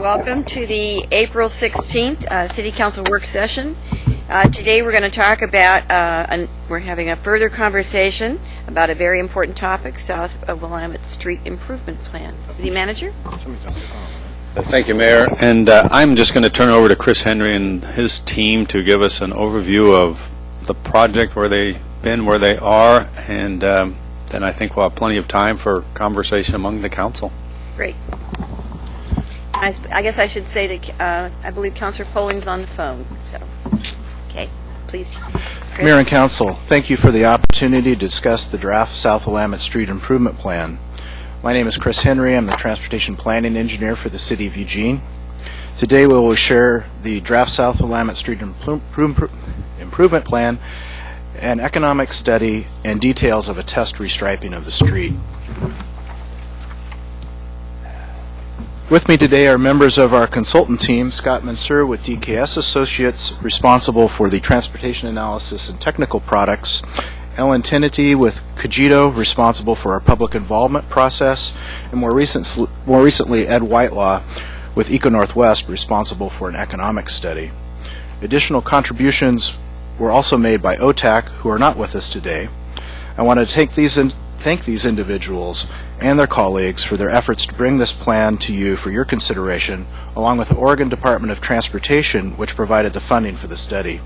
Welcome to the April 16th City Council work session. Today we're going to talk about, we're having a further conversation about a very important topic, South of Willamette Street Improvement Plan. City Manager? Thank you, Mayor. And I'm just going to turn over to Chris Henry and his team to give us an overview of the project, where they've been, where they are, and then I think we'll have plenty of time for conversation among the council. Great. I guess I should say that I believe Councilor Polling's on the phone. So, okay, please. Chris. Mayor and Council, thank you for the opportunity to discuss the draft South Willamette Street Improvement Plan. My name is Chris Henry. I'm the Transportation Planning Engineer for the City of Eugene. Today we will share the draft South Willamette Street Improvement Plan, an economic study, and details of a test restriping of the street. With me today are members of our consultant team, Scott Mansur with DKS Associates, responsible for the transportation analysis and technical products, Ellen Tinnity with Cogito, responsible for our public involvement process, and more recently Ed Whitelaw with Eco Northwest, responsible for an economic study. Additional contributions were also made by OTAC, who are not with us today. I want to thank these individuals and their colleagues for their efforts to bring this plan to you for your consideration, along with the Oregon Department of Transportation, which provided the funding for the study.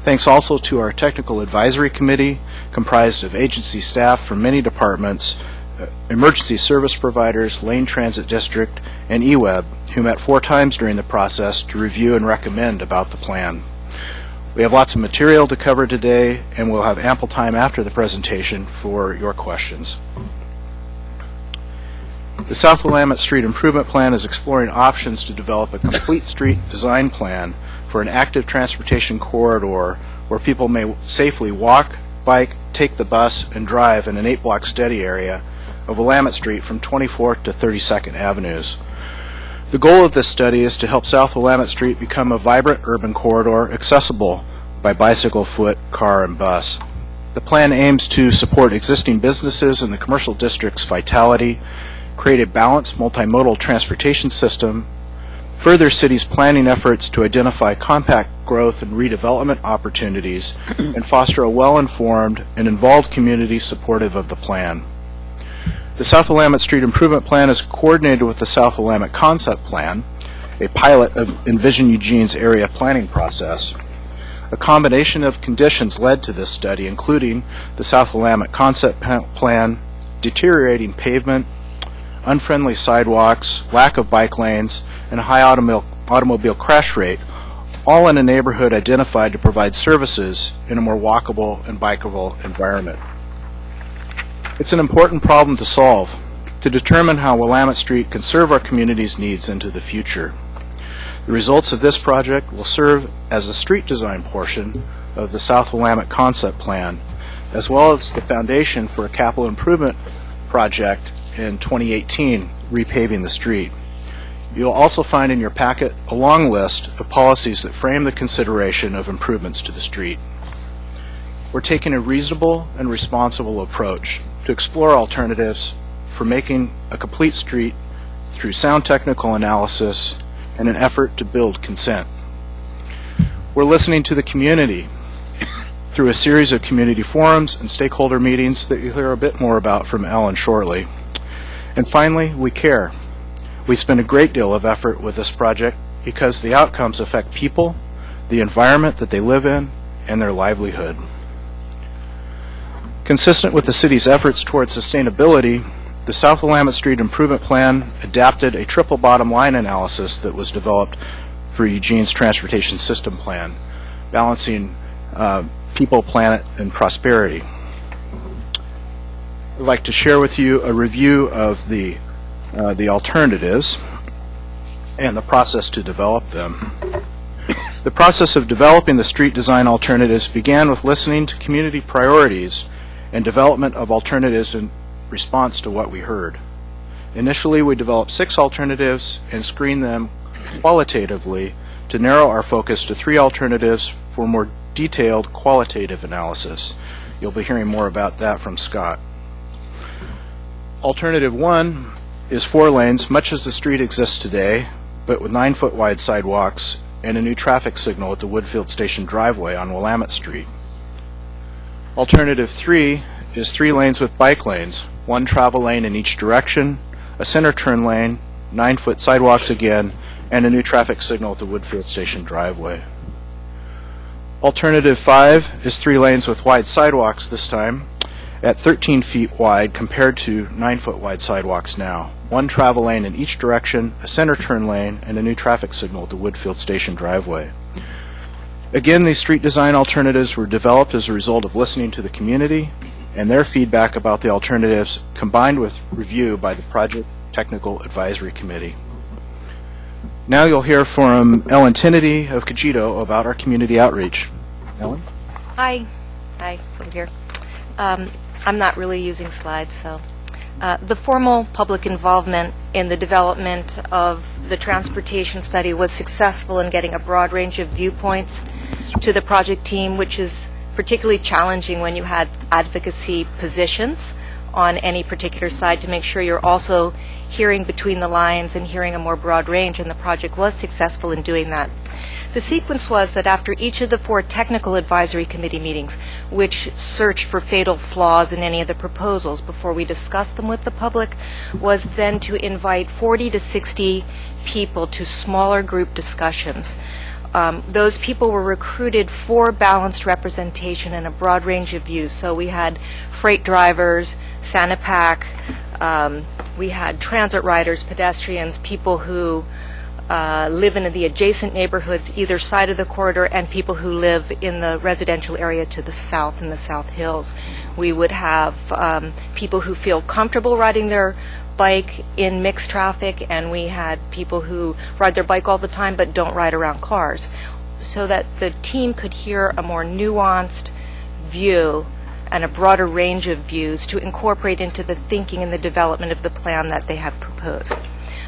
Thanks also to our Technical Advisory Committee, comprised of agency staff from many departments, emergency service providers, Lane Transit District, and EWEB, who met 4 times during the process to review and recommend about the plan. We have lots of material to cover today, and we'll have ample time after the presentation for your questions. The South Willamette Street Improvement Plan is exploring options to develop a complete street design plan for an active transportation corridor where people may safely walk, bike, take the bus, and drive in an 8-block study area of Willamette Street from 24th to 32nd Avenues. The goal of this study is to help South Willamette Street become a vibrant urban corridor accessible by bicycle, foot, car, and bus. The plan aims to support existing businesses in the commercial district's vitality, create a balanced multimodal transportation system, further city's planning efforts to identify compact growth and redevelopment opportunities, and foster a well-informed and involved community supportive of the plan. The South Willamette Street Improvement Plan is coordinated with the South Willamette Concept Plan, a pilot of Envision Eugene's area planning process. A combination of conditions led to this study, including the South Willamette Concept Plan, deteriorating pavement, unfriendly sidewalks, lack of bike lanes, and a high automobile crash rate, all in a neighborhood identified to provide services in a more walkable and bikeable environment. It's an important problem to solve, to determine how Willamette Street can serve our community's needs into the future. The results of this project will serve as a street design portion of the South Willamette Concept Plan, as well as the foundation for a capital improvement project in 2018, repaving the street. You'll also find in your packet a long list of policies that frame the consideration of improvements to the street. We're taking a reasonable and responsible approach to explore alternatives for making a complete street through sound technical analysis and an effort to build consent. We're listening to the community through a series of community forums and stakeholder meetings that you'll hear a bit more about from Ellen shortly. And finally, we care. We spend a great deal of effort with this project because the outcomes affect people, the environment that they live in, and their livelihood. Consistent with the city's efforts towards sustainability, the South Willamette Street Improvement Plan adapted a triple bottom line analysis that was developed for Eugene's Transportation System Plan, balancing people, planet, and prosperity. I'd like to share with you a review of the alternatives and the process to develop them. The process of developing the street design alternatives began with listening to community priorities and development of alternatives in response to what we heard. Initially, we developed 6 alternatives and screened them qualitatively to narrow our focus to 3 alternatives for more detailed qualitative analysis. You'll be hearing more about that from Scott. Alternative 1 is 4 lanes, much as the street exists today, but with 9-foot wide sidewalks and a new traffic signal at the Woodfield Station driveway on Willamette Street. Alternative 3 is 3 lanes with bike lanes, 1 travel lane in each direction, a center turn lane, 9-foot sidewalks again, and a new traffic signal at the Woodfield Station driveway. Alternative 5 is 3 lanes with wide sidewalks this time, at 13 feet wide compared to 9-foot wide sidewalks now. 1 travel lane in each direction, a center turn lane, and a new traffic signal at the Woodfield Station driveway. Again, these street design alternatives were developed as a result of listening to the community and their feedback about the alternatives, combined with review by the Project Technical Advisory Committee. Now you'll hear from Ellen Tinnedy of Cogito about our community outreach. Ellen? Hi, over here. I'm not really using slides, so. The formal public involvement in the development of the transportation study was successful in getting a broad range of viewpoints to the project team, which is particularly challenging when you had advocacy positions on any particular side, to make sure you're also hearing between the lines and hearing a more broad range, and the project was successful in doing that. The sequence was that after each of the 4 technical advisory committee meetings, which searched for fatal flaws in any of the proposals before we discussed them with the public, was then to invite 40 to 60 people to smaller group discussions. Those people were recruited for balanced representation and a broad range of views. So we had freight drivers, Sanapac, we had transit riders, pedestrians, people who live in the adjacent neighborhoods either side of the corridor, and people who live in the residential area to the south in the South Hills. We would have people who feel comfortable riding their bike in mixed traffic, and we had people who ride their bike all the time but don't ride around cars, so that the team could hear a more nuanced view and a broader range of views to incorporate into the thinking and the development of the plan that they have proposed.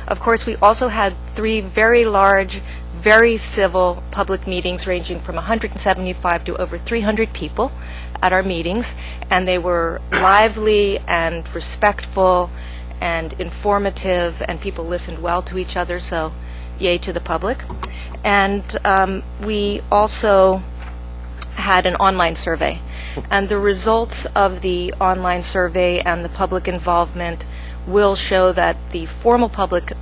Of course, we also had 3 very large, very civil public meetings ranging from 175 to over 300 people at our meetings, and they were lively and respectful and informative, and people listened well to each other, so yay to the public. And we also had an online survey, and the results of the online survey and the public involvement will show that the formal public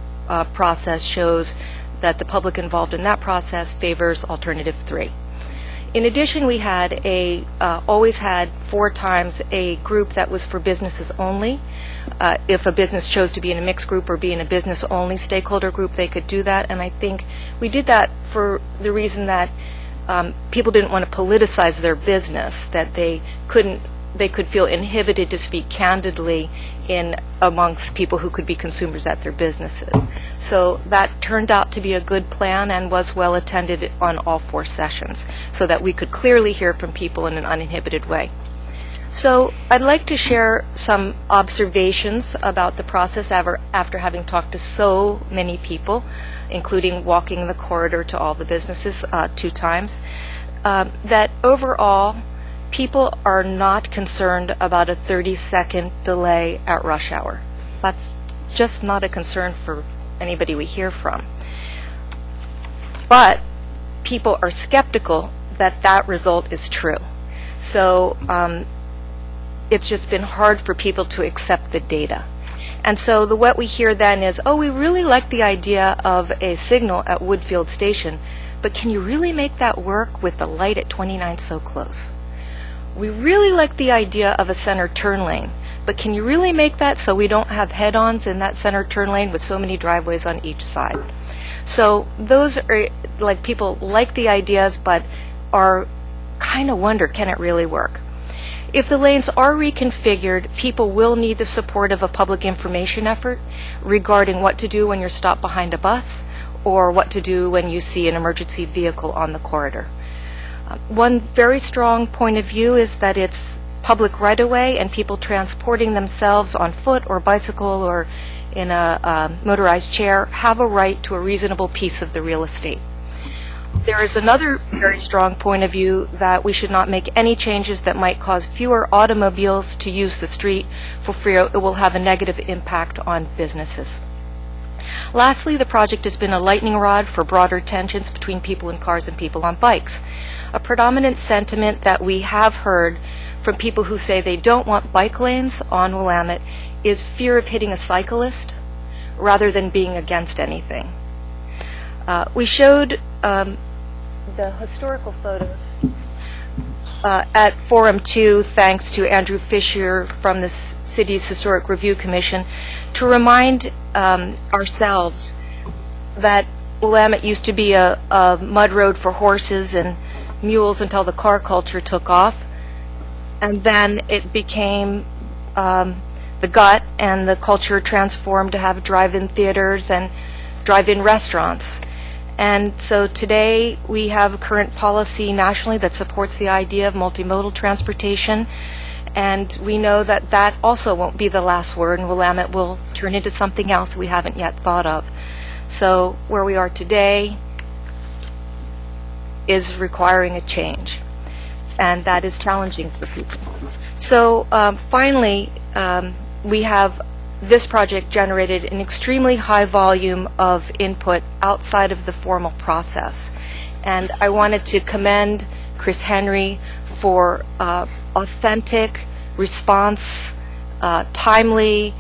process shows that the public involved in that process favors alternative 3. In addition, we had always had 4 times a group that was for businesses only. If a business chose to be in a mixed group or be in a business-only stakeholder group, they could do that. And I think we did that for the reason that people didn't want to politicize their business, that they could feel inhibited to speak candidly in amongst people who could be consumers at their businesses. So that turned out to be a good plan and was well attended on all 4 sessions, so that we could clearly hear from people in an uninhibited way. So I'd like to share some observations about the process after having talked to so many people, including walking the corridor to all the businesses 2 times, that overall, people are not concerned about a 30-second delay at rush hour. That's just not a concern for anybody we hear from. But people are skeptical that that result is true. So it's just been hard for people to accept the data. And so what we hear then is, oh, we really like the idea of a signal at Woodfield Station, but can you really make that work with the light at 29 so close? We really like the idea of a center turn lane, but can you really make that so we don't have head-ons in that center turn lane with so many driveways on each side? So those are, like, people like the ideas but are kind of wonder, can it really work? If the lanes are reconfigured, people will need the support of a public information effort regarding what to do when you're stopped behind a bus or what to do when you see an emergency vehicle on the corridor. One very strong point of view is that it's public right-of-way, and people transporting themselves on foot or bicycle or in a motorized chair have a right to a reasonable piece of the real estate. There is another very strong point of view that we should not make any changes that might cause fewer automobiles to use the street for fear it will have a negative impact on businesses. Lastly, the project has been a lightning rod for broader tensions between people in cars and people on bikes. A predominant sentiment that we have heard from people who say they don't want bike lanes on Willamette is fear of hitting a cyclist rather than being against anything. We showed the historical photos at Forum 2, thanks to Andrew Fisher from the city's Historic Review Commission, to remind ourselves that Willamette used to be a mud road for horses and mules until the car culture took off, and then it became the gut, and the culture transformed to have drive-in theaters and drive-in restaurants. And so today we have a current policy nationally that supports the idea of multimodal transportation, and we know that that also won't be the last word, and Willamette will turn into something else we haven't yet thought of. So where we are today is requiring a change, and that is challenging for people. So finally, we have this project generated an extremely high volume of input outside of the formal process. And I wanted to commend Chris Henry for authentic response, timely,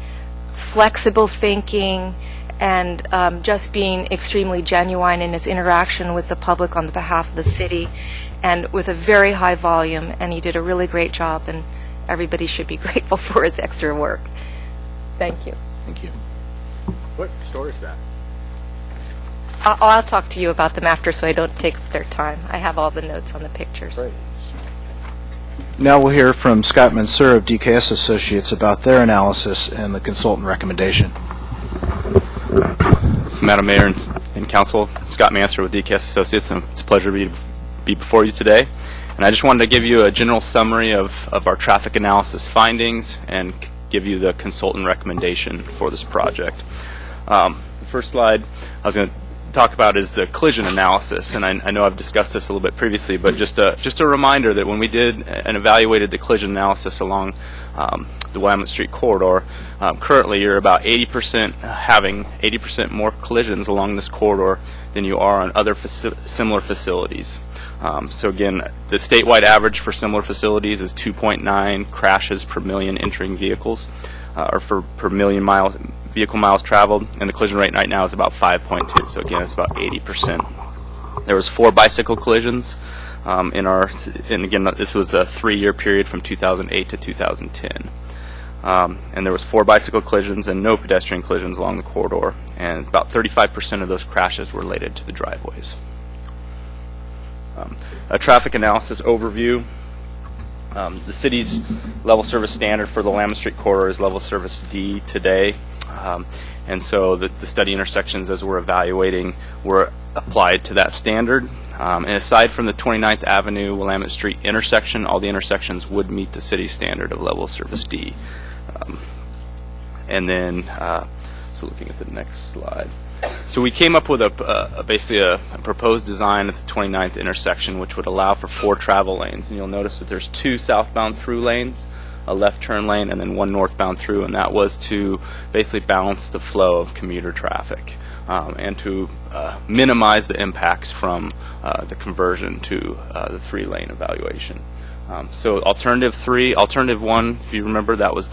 flexible thinking, and just being extremely genuine in his interaction with the public on behalf of the city, and with a very high volume. And he did a really great job, and everybody should be grateful for his extra work. Thank you. Thank you. What store is that? I'll talk to you about them after so I don't take their time. I have all the notes on the pictures. Great. Now we'll hear from Scott Mansur of DKS Associates about their analysis and the consultant recommendation. So, Madam Mayor and Council, Scott Mansur with DKS Associates, and it's a pleasure to be before you today. And I just wanted to give you a general summary of our traffic analysis findings and give you the consultant recommendation for this project. The first slide I was going to talk about is the collision analysis, and I know I've discussed this a little bit previously, but just a reminder that when we did and evaluated the collision analysis along the Willamette Street corridor, currently you're about 80% having 80% more collisions along this corridor than you are on other similar facilities. So again, the statewide average for similar facilities is 2.9 crashes per million entering vehicles, or per million vehicle miles traveled, and the collision rate right now is about 5.2. So again, it's about 80%. There was 4 bicycle collisions and again, this was a 3-year period from 2008 to 2010. And there was 4 bicycle collisions and no pedestrian collisions along the corridor, and about 35% of those crashes were related to the driveways. A traffic analysis overview. The city's level service standard for the Willamette Street corridor is level service D today, and so the study intersections as we're evaluating were applied to that standard. And aside from the 29th Avenue Willamette Street intersection, all the intersections would meet the city standard of level service D. And then, so looking at the next slide. So we came up with basically a proposed design at the 29th intersection, which would allow for 4 travel lanes. And you'll notice that there's 2 southbound through lanes, a left turn lane, and then 1 northbound through. And that was to basically balance the flow of commuter traffic and to minimize the impacts from the conversion to the 3-lane evaluation. So alternative 1, if you remember, that was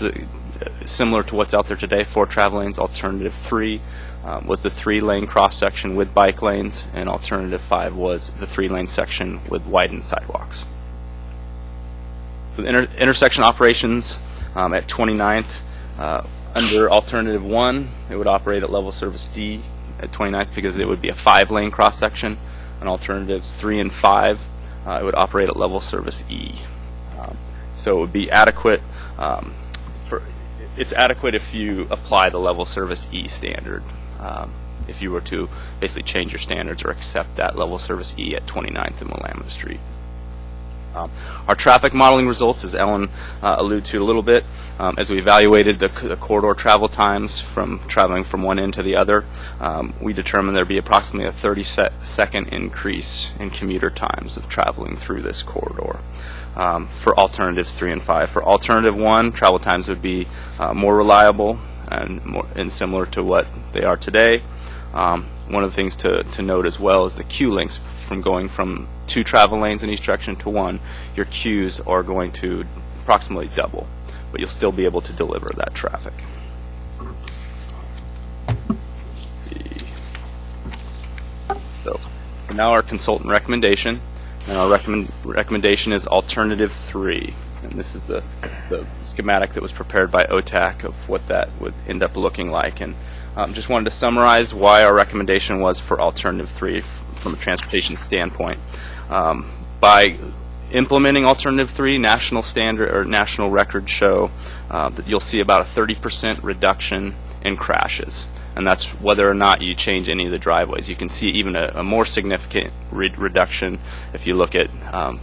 similar to what's out there today, 4 travel lanes. Alternative 3 was the 3-lane cross-section with bike lanes, and alternative 5 was the 3-lane section with widened sidewalks. For the intersection operations at 29th, under alternative 1, it would operate at level service D at 29th because it would be a 5-lane cross-section. And alternatives 3 and 5, it would operate at level service E. So it would be adequate. It's adequate if you apply the level service E standard. If you were to basically change your standards or accept that level service E at 29th and Willamette Street. Our traffic modeling results, as Ellen alluded to a little bit, as we evaluated the corridor travel times from traveling from one end to the other, we determined there'd be approximately a 30-second increase in commuter times of traveling through this corridor. For alternatives 3 and 5. For alternative 1, travel times would be more reliable and similar to what they are today. One of the things to note as well is the queue lengths from going from 2 travel lanes in each direction to 1. Your queues are going to approximately double, but you'll still be able to deliver that traffic. So now our consultant recommendation, and our recommendation is alternative 3. And this is the schematic that was prepared by OTAC of what that would end up looking like. And just wanted to summarize why our recommendation was for alternative 3 from a transportation standpoint. By implementing alternative 3, national standard or national records show that you'll see about a 30% reduction in crashes. And that's whether or not you change any of the driveways. You can see even a more significant reduction if you look at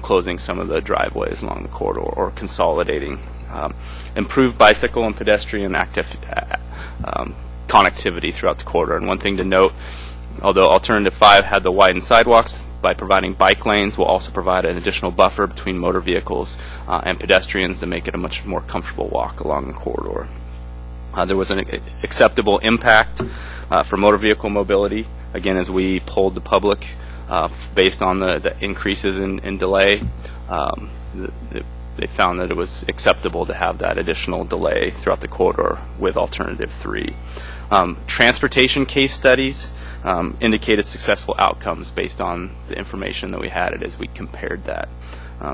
closing some of the driveways along the corridor or consolidating. Improved bicycle and pedestrian connectivity throughout the corridor. And one thing to note, although Alternative 5 had the widened sidewalks, by providing bike lanes, we'll also provide an additional buffer between motor vehicles and pedestrians to make it a much more comfortable walk along the corridor. There was an acceptable impact for motor vehicle mobility, again, as we polled the public based on the increases in delay. They found that it was acceptable to have that additional delay throughout the corridor with Alternative 3. Transportation case studies indicated successful outcomes based on the information that we had as we compared that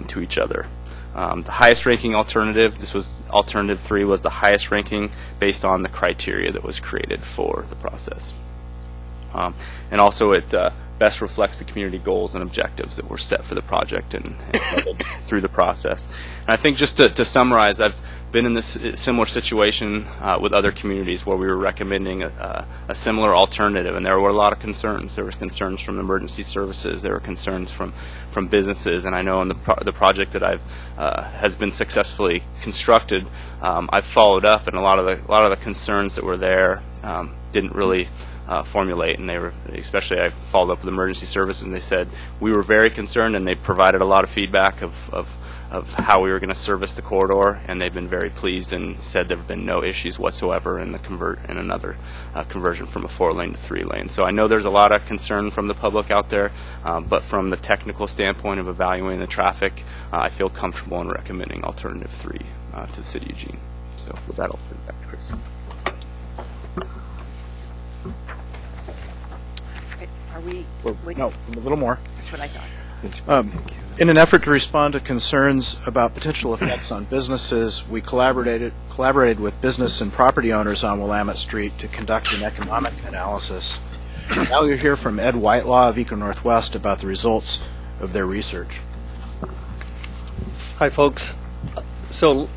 to each other. The highest ranking alternative, this was Alternative 3, was the highest ranking based on the criteria that was created for the process. And also it best reflects the community goals and objectives that were set for the project and through the process. And I think just to summarize, I've been in this similar situation with other communities where we were recommending a similar alternative, and there were a lot of concerns. There were concerns from emergency services. There were concerns from businesses, and I know in the project that I've has been successfully constructed, I've followed up, and a lot of the concerns that were there didn't really formulate, and they were, especially I followed up with emergency services, and they said we were very concerned, and they provided a lot of feedback of how we were going to service the corridor, and they've been very pleased and said there have been no issues whatsoever in another conversion from a 4-lane to 3-lane. So I know there's a lot of concern from the public out there, but from the technical standpoint of evaluating the traffic, I feel comfortable in recommending Alternative 3 to the City of Eugene. So with that, I'll turn it back to Chris. Are we? No, a little more. That's what I thought. In an effort to respond to concerns about potential effects on businesses, we collaborated with business and property owners on Willamette Street to conduct an economic analysis. Now you'll hear from Ed Whitelaw of Eco Northwest about the results of their research. Hi, folks. So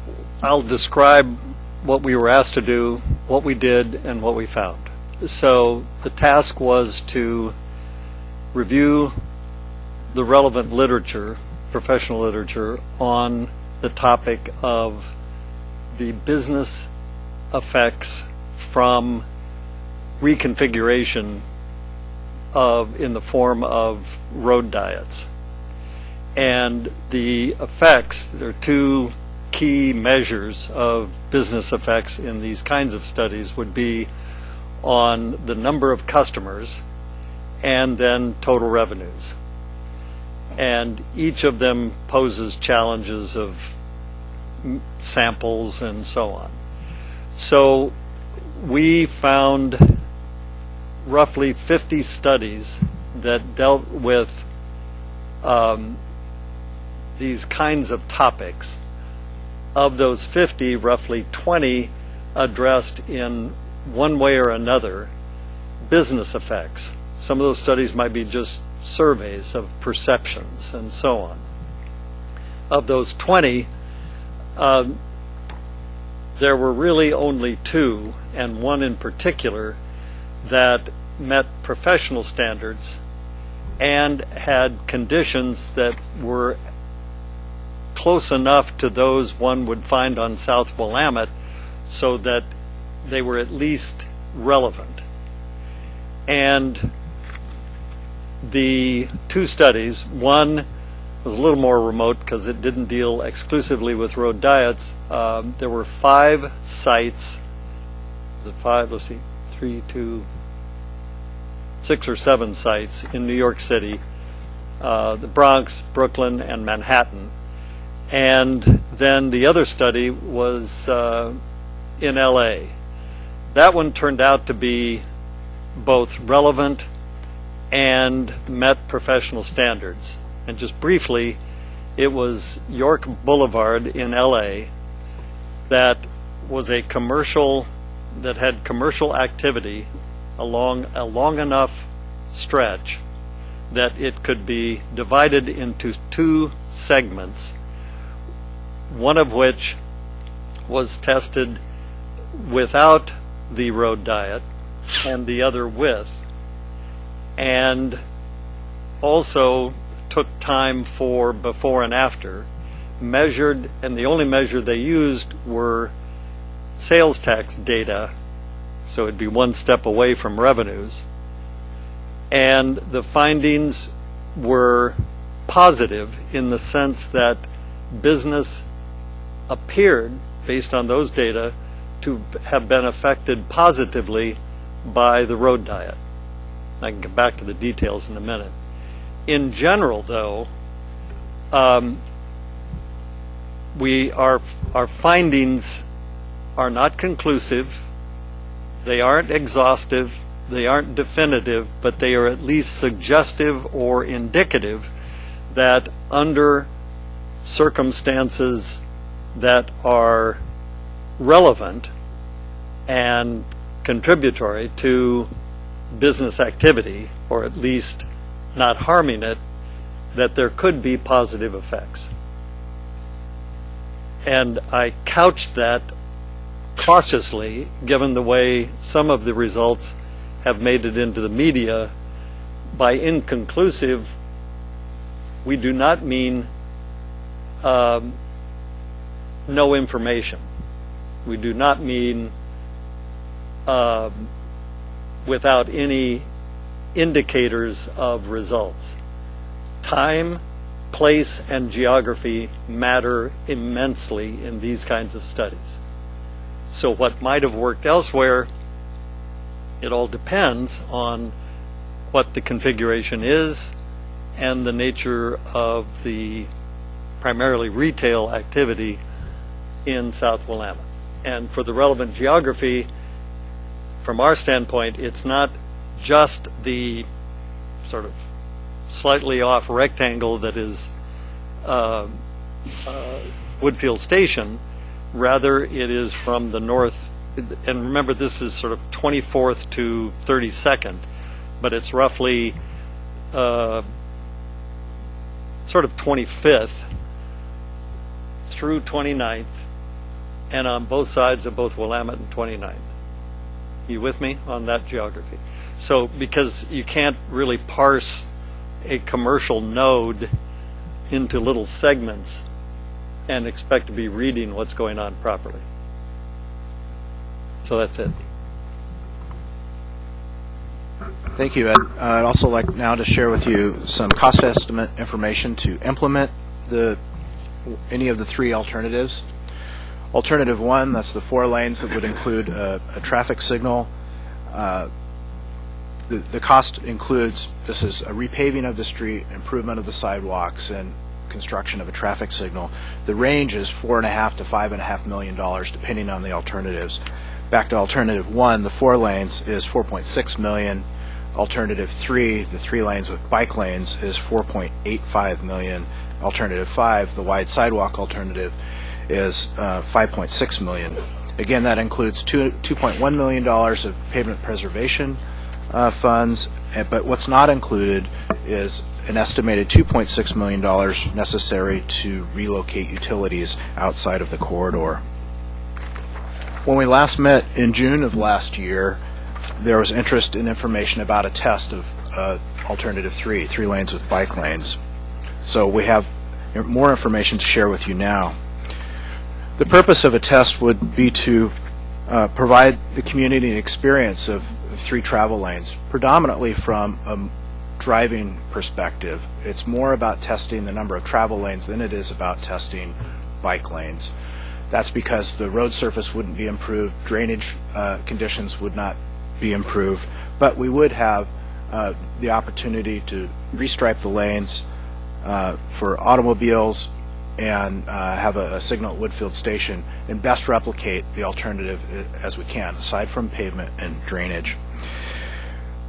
I'll describe what we were asked to do, what we did, and what we found. So the task was to review the relevant literature, professional literature, on the topic of the business effects from reconfiguration in the form of road diets. And the effects, there are two key measures of business effects in these kinds of studies, would be on the number of customers and then total revenues. And each of them poses challenges of samples and so on. So we found roughly 50 studies that dealt with these kinds of topics. Of those 50, roughly 20 addressed in one way or another business effects. Some of those studies might be just surveys of perceptions and so on. Of those 20, there were really only 2, and one in particular, that met professional standards and had conditions that were close enough to those one would find on South Willamette so that they were at least relevant. And the 2 studies, one was a little more remote because it didn't deal exclusively with road diets. There were 5 sites. Was it 5? Let's see, 3, 2, 6 or 7 sites in New York City, the Bronx, Brooklyn, and Manhattan. And then the other study was in LA. That one turned out to be both relevant and met professional standards. And just briefly, it was York Boulevard in LA that was a commercial, that had commercial activity along a long enough stretch that it could be divided into 2 segments, one of which was tested without the road diet and the other with, and also took time for before and after, measured, and the only measure they used were sales tax data, so it'd be one step away from revenues. And the findings were positive in the sense that business appeared, based on those data, to have been affected positively by the road diet. I can get back to the details in a minute. In general, though, our findings are not conclusive, they aren't exhaustive, they aren't definitive, but they are at least suggestive or indicative that under circumstances that are relevant and contributory to business activity, or at least not harming it, that there could be positive effects. And I couched that cautiously, given the way some of the results have made it into the media. By inconclusive, we do not mean no information. We do not mean without any indicators of results. Time, place, and geography matter immensely in these kinds of studies. So what might have worked elsewhere, it all depends on what the configuration is and the nature of the primarily retail activity in South Willamette. And for the relevant geography, from our standpoint, it's not just the sort of slightly off rectangle that is Woodfield Station. Rather, it is from the north, and remember this is sort of 24th to 32nd, but it's roughly sort of 25th through 29th, and on both sides of both Willamette and 29th. You with me on that geography? So, because you can't really parse a commercial node into little segments and expect to be reading what's going on properly. So that's it. Thank you, Ed. I'd also like now to share with you some cost estimate information to implement any of the 3 alternatives. Alternative 1, that's the 4 lanes that would include a traffic signal. The cost includes, this is a repaving of the street, improvement of the sidewalks, and construction of a traffic signal. The range is $4.5 to $5.5 million, depending on the alternatives. Back to alternative 1, the 4 lanes is $4.6 million. Alternative 3, the 3 lanes with bike lanes, is $4.85 million. Alternative 5, the wide sidewalk alternative, is $5.6 million. Again, that includes $2.1 million of pavement preservation funds, but what's not included is an estimated $2.6 million necessary to relocate utilities outside of the corridor. When we last met in June of last year, there was interest in information about a test of alternative 3 lanes with bike lanes. So we have more information to share with you now. The purpose of a test would be to provide the community an experience of 3 travel lanes, predominantly from a driving perspective. It's more about testing the number of travel lanes than it is about testing bike lanes. That's because the road surface wouldn't be improved, drainage conditions would not be improved, but we would have the opportunity to restripe the lanes for automobiles and have a signal at Woodfield Station and best replicate the alternative as we can, aside from pavement and drainage.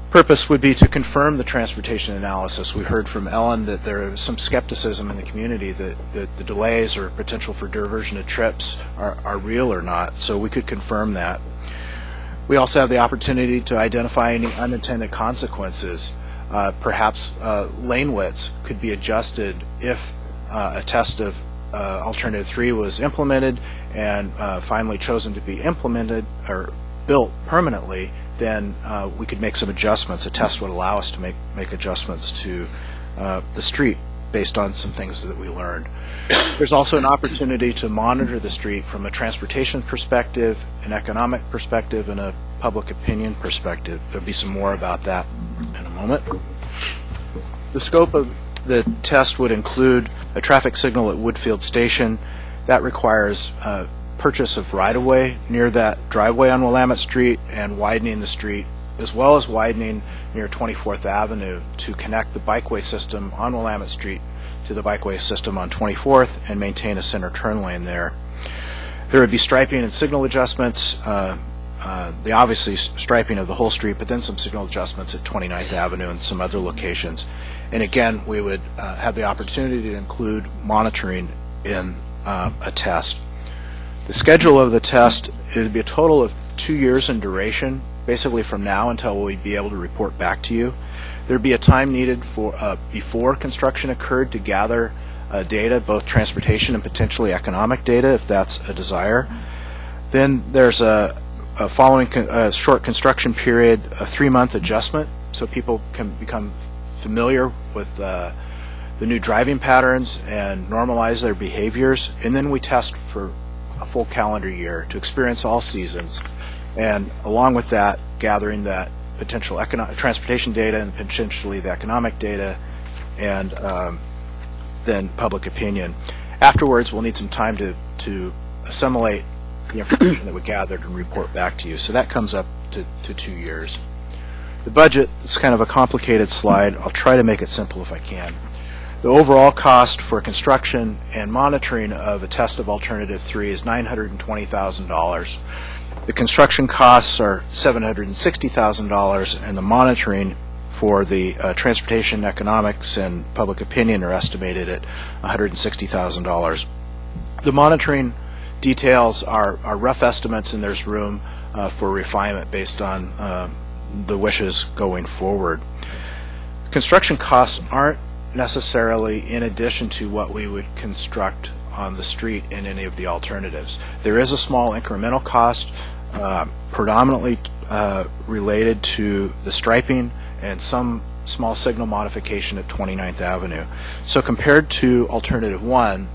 Purpose would be to confirm the transportation analysis. We heard from Ellen that there is some skepticism in the community that the delays or potential for diversion of trips are real or not, so we could confirm that. We also have the opportunity to identify any unintended consequences. Perhaps lane widths could be adjusted if a test of Alternative 3 was implemented and finally chosen to be implemented or built permanently. Then we could make some adjustments. A test would allow us to make adjustments to the street based on some things that we learned. There's also an opportunity to monitor the street from a transportation perspective, an economic perspective, and a public opinion perspective. There'll be some more about that in a moment. The scope of the test would include a traffic signal at Woodfield Station. That requires purchase of right-of-way near that driveway on Willamette Street and widening the street, as well as widening near 24th Avenue to connect the bikeway system on Willamette Street to the bikeway system on 24th and maintain a center turn lane there. There would be striping and signal adjustments, the obviously striping of the whole street, but then some signal adjustments at 29th Avenue and some other locations. And again, we would have the opportunity to include monitoring in a test. The schedule of the test, it would be a total of 2 years in duration, basically from now until we'd be able to report back to you. There'd be a time needed for before construction occurred to gather data, both transportation and potentially economic data, if that's a desire. Then there's a following short construction period, a 3-month adjustment, so people can become familiar with the new driving patterns and normalize their behaviors. And then we test for a full calendar year to experience all seasons, and along with that, gathering that potential transportation data and potentially the economic data, and then public opinion. Afterwards, we'll need some time to assimilate the information that we gathered and report back to you. So that comes up to 2 years. The budget is kind of a complicated slide. I'll try to make it simple if I can. The overall cost for construction and monitoring of a test of Alternative 3 is $920,000. The construction costs are $760,000, and the monitoring for the transportation, economics, and public opinion are estimated at $160,000. The monitoring details are rough estimates, and there's room for refinement based on the wishes going forward. Construction costs aren't necessarily in addition to what we would construct on the street in any of the alternatives. There is a small incremental cost predominantly related to the striping and some small signal modification at 29th Avenue. So compared to Alternative 1,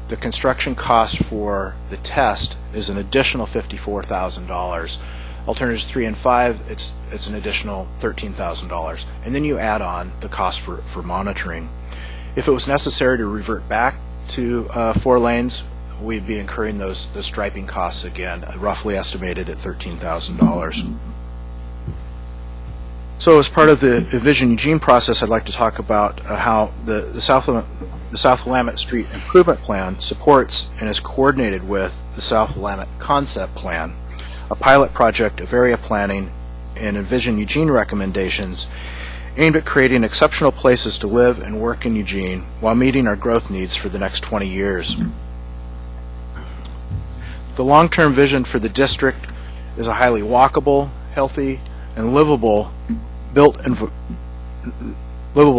the construction cost for the test is an additional $54,000. Alternatives 3 and 5, it's an additional $13,000. And then you add on the cost for monitoring. If it was necessary to revert back to 4 lanes, we'd be incurring the striping costs again, roughly estimated at $13,000. So as part of the Envision Eugene process, I'd like to talk about how the South Willamette Street Improvement Plan supports and is coordinated with the South Willamette Concept Plan, a pilot project of area planning and Envision Eugene recommendations aimed at creating exceptional places to live and work in Eugene while meeting our growth needs for the next 20 years. The long-term vision for the district is a highly walkable, healthy, and livable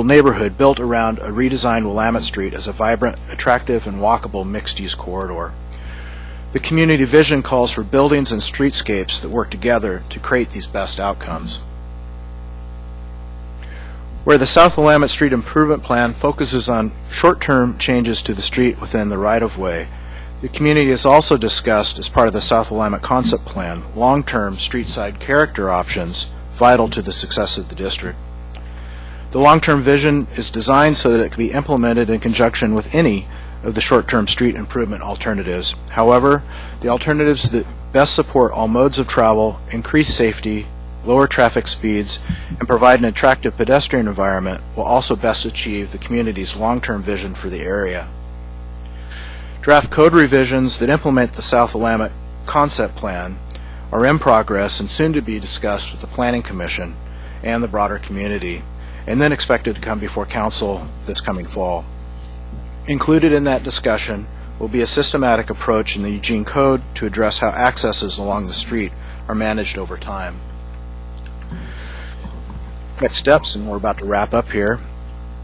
neighborhood built around a redesigned Willamette Street as a vibrant, attractive, and walkable mixed-use corridor. The community vision calls for buildings and streetscapes that work together to create these best outcomes. Where the South Willamette Street Improvement Plan focuses on short-term changes to the street within the right-of-way, the community has also discussed, as part of the South Willamette Concept Plan, long-term street-side character options vital to the success of the district. The long-term vision is designed so that it can be implemented in conjunction with any of the short-term street improvement alternatives. However, the alternatives that best support all modes of travel, increase safety, lower traffic speeds, and provide an attractive pedestrian environment will also best achieve the community's long-term vision for the area. Draft code revisions that implement the South Willamette Concept Plan are in progress and soon to be discussed with the Planning Commission and the broader community, and then expected to come before Council this coming fall. Included in that discussion will be a systematic approach in the Eugene Code to address how accesses along the street are managed over time. Next steps, and we're about to wrap up here.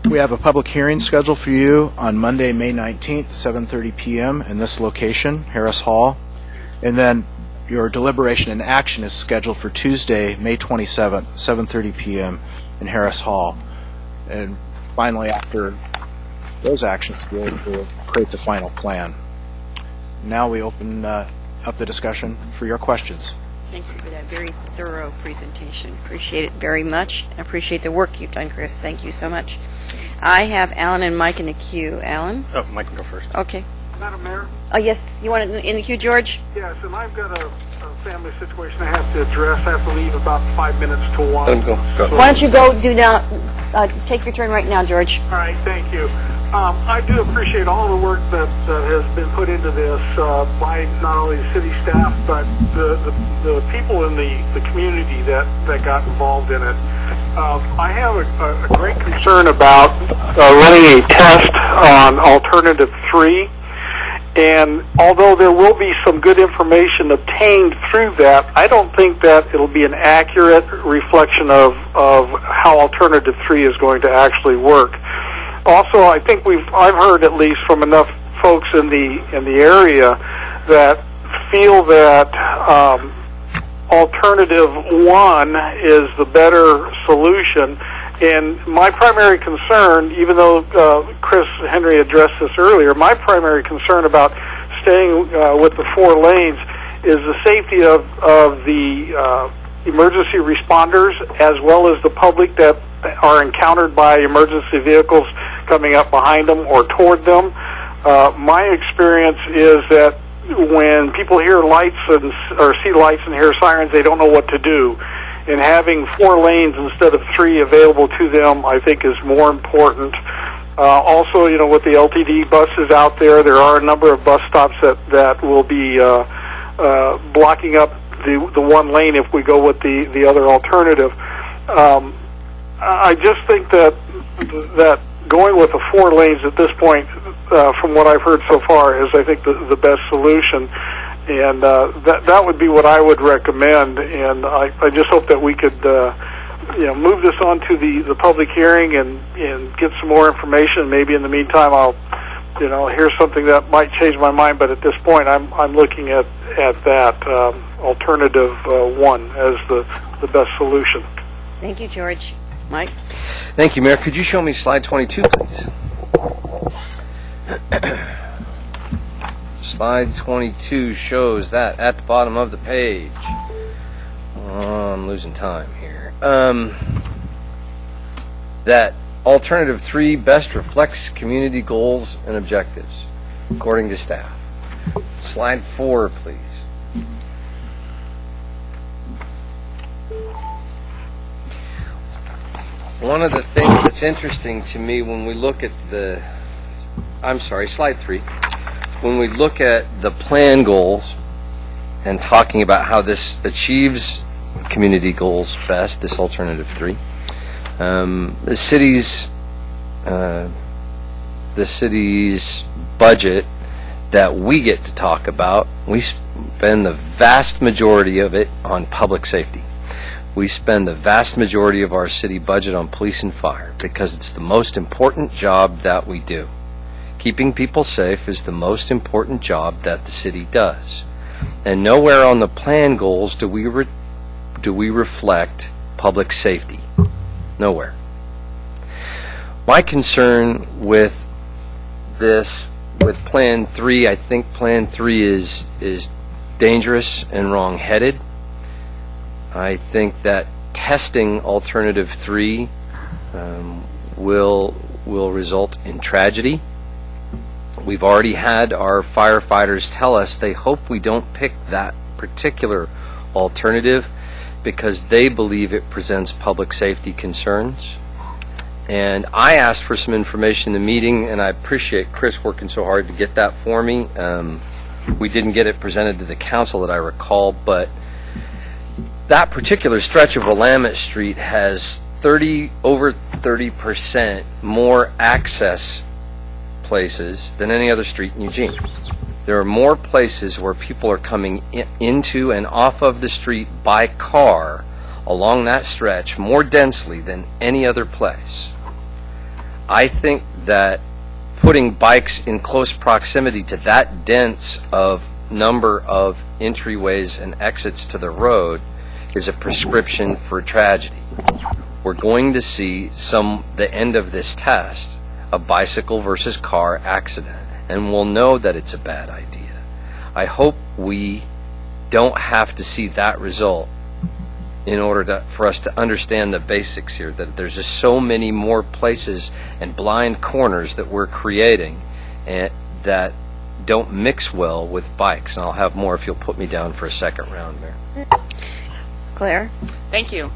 We have a public hearing scheduled for you on Monday, May 19th, 7:30 p.m. in this location, Harris Hall. And then your deliberation and action is scheduled for Tuesday, May 27th, 7:30 p.m. in Harris Hall. And finally, after those actions, we'll create the final plan. Now we open up the discussion for your questions. Thank you for that very thorough presentation. Appreciate it very much. I appreciate the work you've done, Chris. Thank you so much. I have Alan and Mike in the queue. Alan? Oh, Mike can go first. Okay. Madam Mayor? Oh, yes. You want it in the queue, George? Yes, and I've got a family situation I have to address. I have to leave about 5 minutes to 1. Go. Why don't you go do now? Take your turn right now, George. All right, thank you. I do appreciate all the work that has been put into this by not only the city staff, but the people in the community that got involved in it. I have a great concern about running a test on Alternative 3. And although there will be some good information obtained through that, I don't think that it'll be an accurate reflection of how Alternative 3 is going to actually work. Also, I think I've heard at least from enough folks in the area that feel that Alternative 1 is the better solution. And my primary concern, even though Chris Henry addressed this earlier, my primary concern about staying with the 4 lanes is the safety of the emergency responders as well as the public that are encountered by emergency vehicles coming up behind them or toward them. My experience is that when people hear lights or see lights and hear sirens, they don't know what to do. And having 4 lanes instead of 3 available to them, I think, is more important. Also, with the LTD buses out there, there are a number of bus stops that will be blocking up the 1 lane if we go with the other alternative. I just think that going with the 4 lanes at this point, from what I've heard so far, is I think the best solution. And that would be what I would recommend. And I just hope that we could move this on to the public hearing and get some more information. Maybe in the meantime I'll hear something that might change my mind. But at this point I'm looking at that Alternative 1 as the best solution. Thank you, George. Mike? Thank you, Mayor. Could you show me slide 22, please? Slide 22 shows that at the bottom of the page. Oh, I'm losing time here. That Alternative 3 best reflects community goals and objectives, according to staff. Slide 4, please. One of the things that's interesting to me when we look at slide 3. When we look at the plan goals and talking about how this achieves community goals best, this Alternative 3, the city's budget that we get to talk about, we spend the vast majority of it on public safety. We spend the vast majority of our city budget on police and fire because it's the most important job that we do. Keeping people safe is the most important job that the city does. And nowhere on the plan goals do we reflect public safety. Nowhere. My concern with this, with Plan 3, I think Plan 3 is dangerous and wrong-headed. I think that testing Alternative 3 will result in tragedy. We've already had our firefighters tell us they hope we don't pick that particular alternative because they believe it presents public safety concerns. And I asked for some information in the meeting, and I appreciate Chris working so hard to get that for me. We didn't get it presented to the council that I recall, but that particular stretch of Willamette Street has over 30% more access places than any other street in Eugene. There are more places where people are coming into and off of the street by car along that stretch more densely than any other place. I think that putting bikes in close proximity to that dense of number of entryways and exits to the road is a prescription for tragedy. We're going to see the end of this test, a bicycle versus car accident, and we'll know that it's a bad idea. I hope we don't have to see that result in order for us to understand the basics here, that there's just so many more places and blind corners that we're creating and that don't mix well with bikes. And I'll have more if you'll put me down for a second round, Mayor. Claire? Thank you.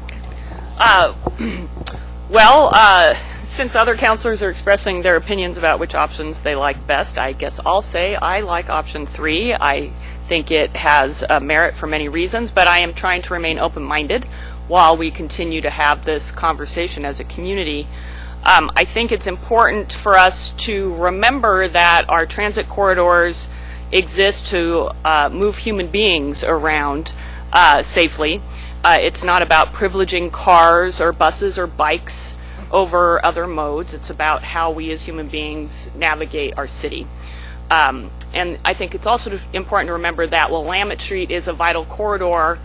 Since other councilors are expressing their opinions about which options they like best, I guess I'll say I like option 3. I think it has merit for many reasons, but I am trying to remain open-minded while we continue to have this conversation as a community. I think it's important for us to remember that our transit corridors exist to move human beings around safely. It's not about privileging cars or buses or bikes over other modes. It's about how we as human beings navigate our city. And I think it's also important to remember that Willamette Street is a vital corridor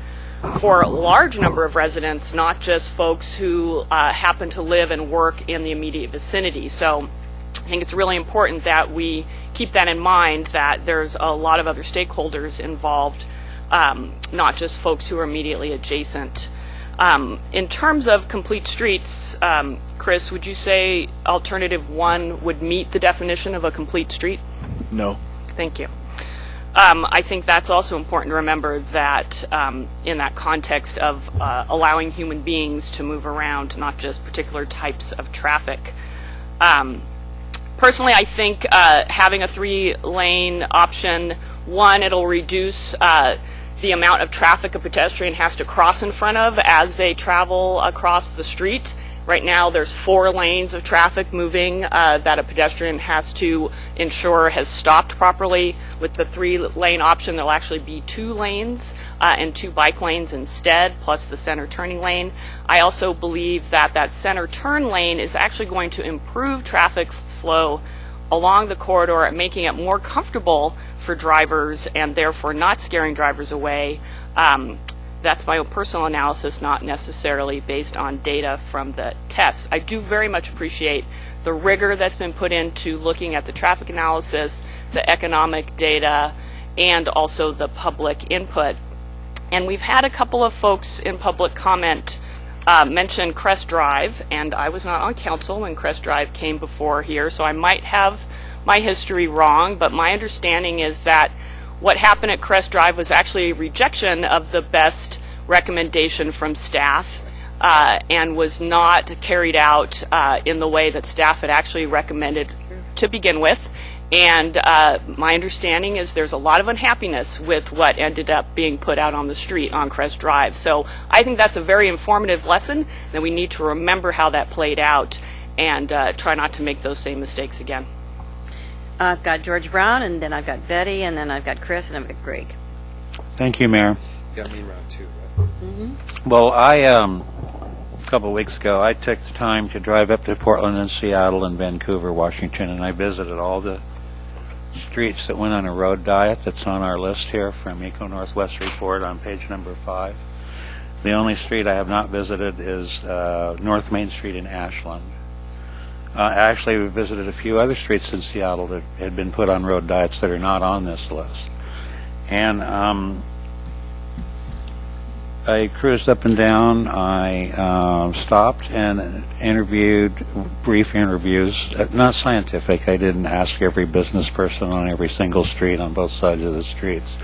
for a large number of residents, not just folks who happen to live and work in the immediate vicinity. So I think it's really important that we keep that in mind, that there's a lot of other stakeholders involved, not just folks who are immediately adjacent. In terms of complete streets, Chris, would you say alternative 1 would meet the definition of a complete street? No. Thank you. I think that's also important to remember that in that context of allowing human beings to move around, not just particular types of traffic. Personally, I think having a 3-lane option, 1, it'll reduce the amount of traffic a pedestrian has to cross in front of as they travel across the street. Right now, there's 4 lanes of traffic moving that a pedestrian has to ensure has stopped properly. With the 3-lane option, there'll actually be 2 lanes and 2 bike lanes instead, plus the center turning lane. I also believe that that center turn lane is actually going to improve traffic flow along the corridor, making it more comfortable for drivers and therefore not scaring drivers away. That's my own personal analysis, not necessarily based on data from the tests. I do very much appreciate the rigor that's been put into looking at the traffic analysis, the economic data, and also the public input. And we've had a couple of folks in public comment mention Crest Drive, and I was not on council when Crest Drive came before here, so I might have my history wrong, but my understanding is that what happened at Crest Drive was actually a rejection of the best recommendation from staff and was not carried out in the way that staff had actually recommended to begin with. And my understanding is there's a lot of unhappiness with what ended up being put out on the street on Crest Drive. So I think that's a very informative lesson, that we need to remember how that played out and try not to make those same mistakes again. I've got George Brown, and then I've got Betty, and then I've got Chris, and I've got Greg. Thank you, Mayor. You got me in round 2, right? Well, a couple of weeks ago, I took the time to drive up to Portland and Seattle and Vancouver, Washington, and I visited all the streets that went on a road diet that's on our list here from Eco Northwest Report on page number 5. The only street I have not visited is North Main Street in Ashland. Actually, we visited a few other streets in Seattle that had been put on road diets that are not on this list. And I cruised up and down. I stopped and interviewed, brief interviews, not scientific. I didn't ask every business person on every single street on both sides of the streets.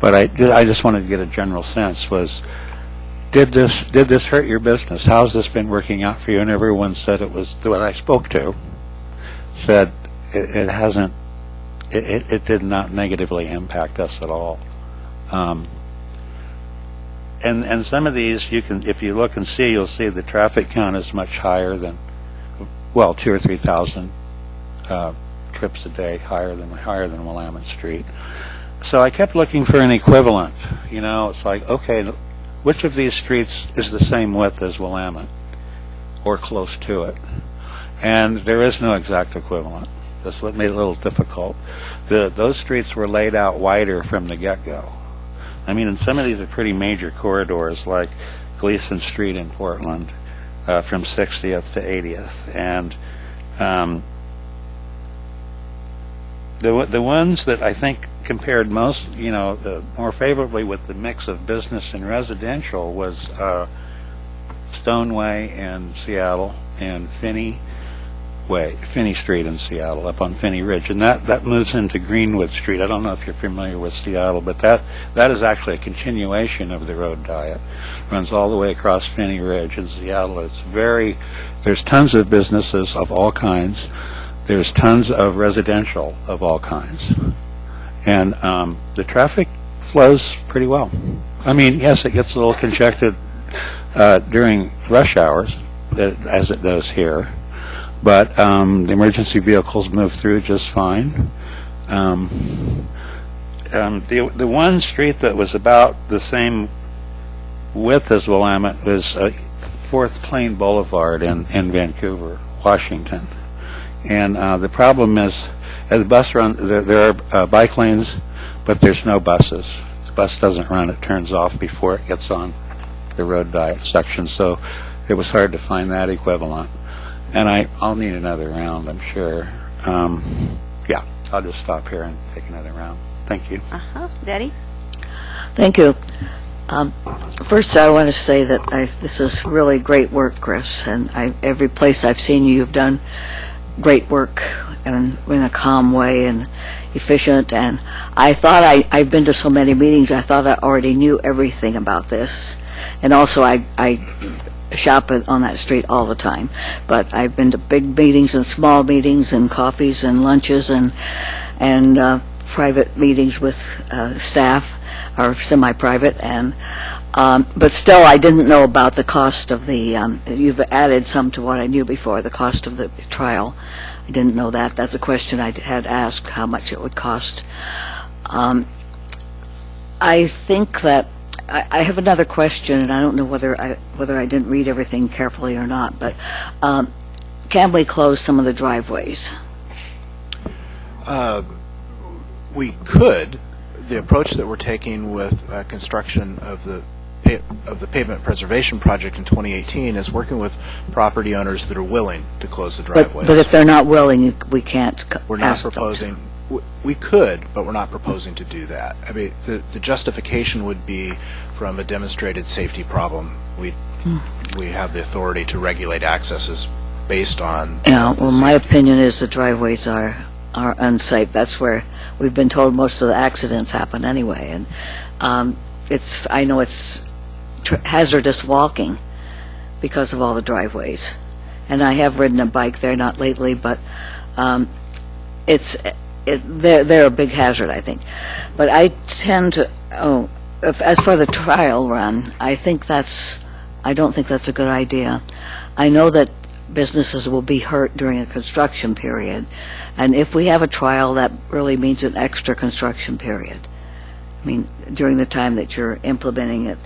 But I just wanted to get a general sense. Was did this hurt your business? How's this been working out for you? And everyone said it was, what I spoke to, said it hasn't, it did not negatively impact us at all. And some of these, you can, if you look and see, you'll see the traffic count is much higher than, well, 2,000 or 3,000 trips a day, higher than Willamette Street. So I kept looking for an equivalent. You know, it's like, okay, which of these streets is the same width as Willamette, or close to it? And there is no exact equivalent. That's what made it a little difficult. Those streets were laid out wider from the get-go. I mean, and some of these are pretty major corridors, like Gleason Street in Portland, from 60th to 80th. And the ones that I think compared most, you know, more favorably with the mix of business and residential was Stoneway in Seattle and Finney Street in Seattle, up on Finney Ridge, and that moves into Greenwood Street. I don't know if you're familiar with Seattle, but that is actually a continuation of the road diet. Runs all the way across Finney Ridge in Seattle. There's tons of businesses of all kinds. There's tons of residential of all kinds, and the traffic flows pretty well. I mean, yes, it gets a little congested during rush hours, as it does here. But the emergency vehicles move through just fine. The one street that was about the same width as Willamette was 4th Plain Boulevard in Vancouver, Washington. And the problem is, as the bus run, there are bike lanes, but there's no buses. The bus doesn't run; it turns off before it gets on the road diet section. So it was hard to find that equivalent. And I'll need another round, I'm sure. Yeah, I'll just stop here and take another round. Thank you. Betty? Thank you. First, I want to say that this is really great work, Chris, and every place I've seen you've done great work and in a calm way and efficient. And I thought I've been to so many meetings, I thought I already knew everything about this. And also, I shop on that street all the time, but I've been to big meetings and small meetings and coffees and lunches and private meetings with staff, or semi-private, and but still I didn't know about the cost of the you've added some to what I knew before, the cost of the trial. I didn't know that. That's a question I had asked, how much it would cost. I think that I have another question, and I don't know whether I didn't read everything carefully or not, but can we close some of the driveways? We could. The approach that we're taking with construction of the pavement preservation project in 2018 is working with property owners that are willing to close the driveways. But if they're not willing, we can't. We're not proposing. We could, but we're not proposing to do that. I mean, the justification would be from a demonstrated safety problem. We have the authority to regulate accesses based on. Yeah. Well, my opinion is the driveways are unsafe. That's where we've been told most of the accidents happen anyway, and I know it's hazardous walking because of all the driveways. And I have ridden a bike there, not lately, but they're a big hazard, I think. But I tend to, as for the trial run, I don't think that's a good idea. I know that businesses will be hurt during a construction period, and if we have a trial, that really means an extra construction period. I mean, during the time that you're implementing it,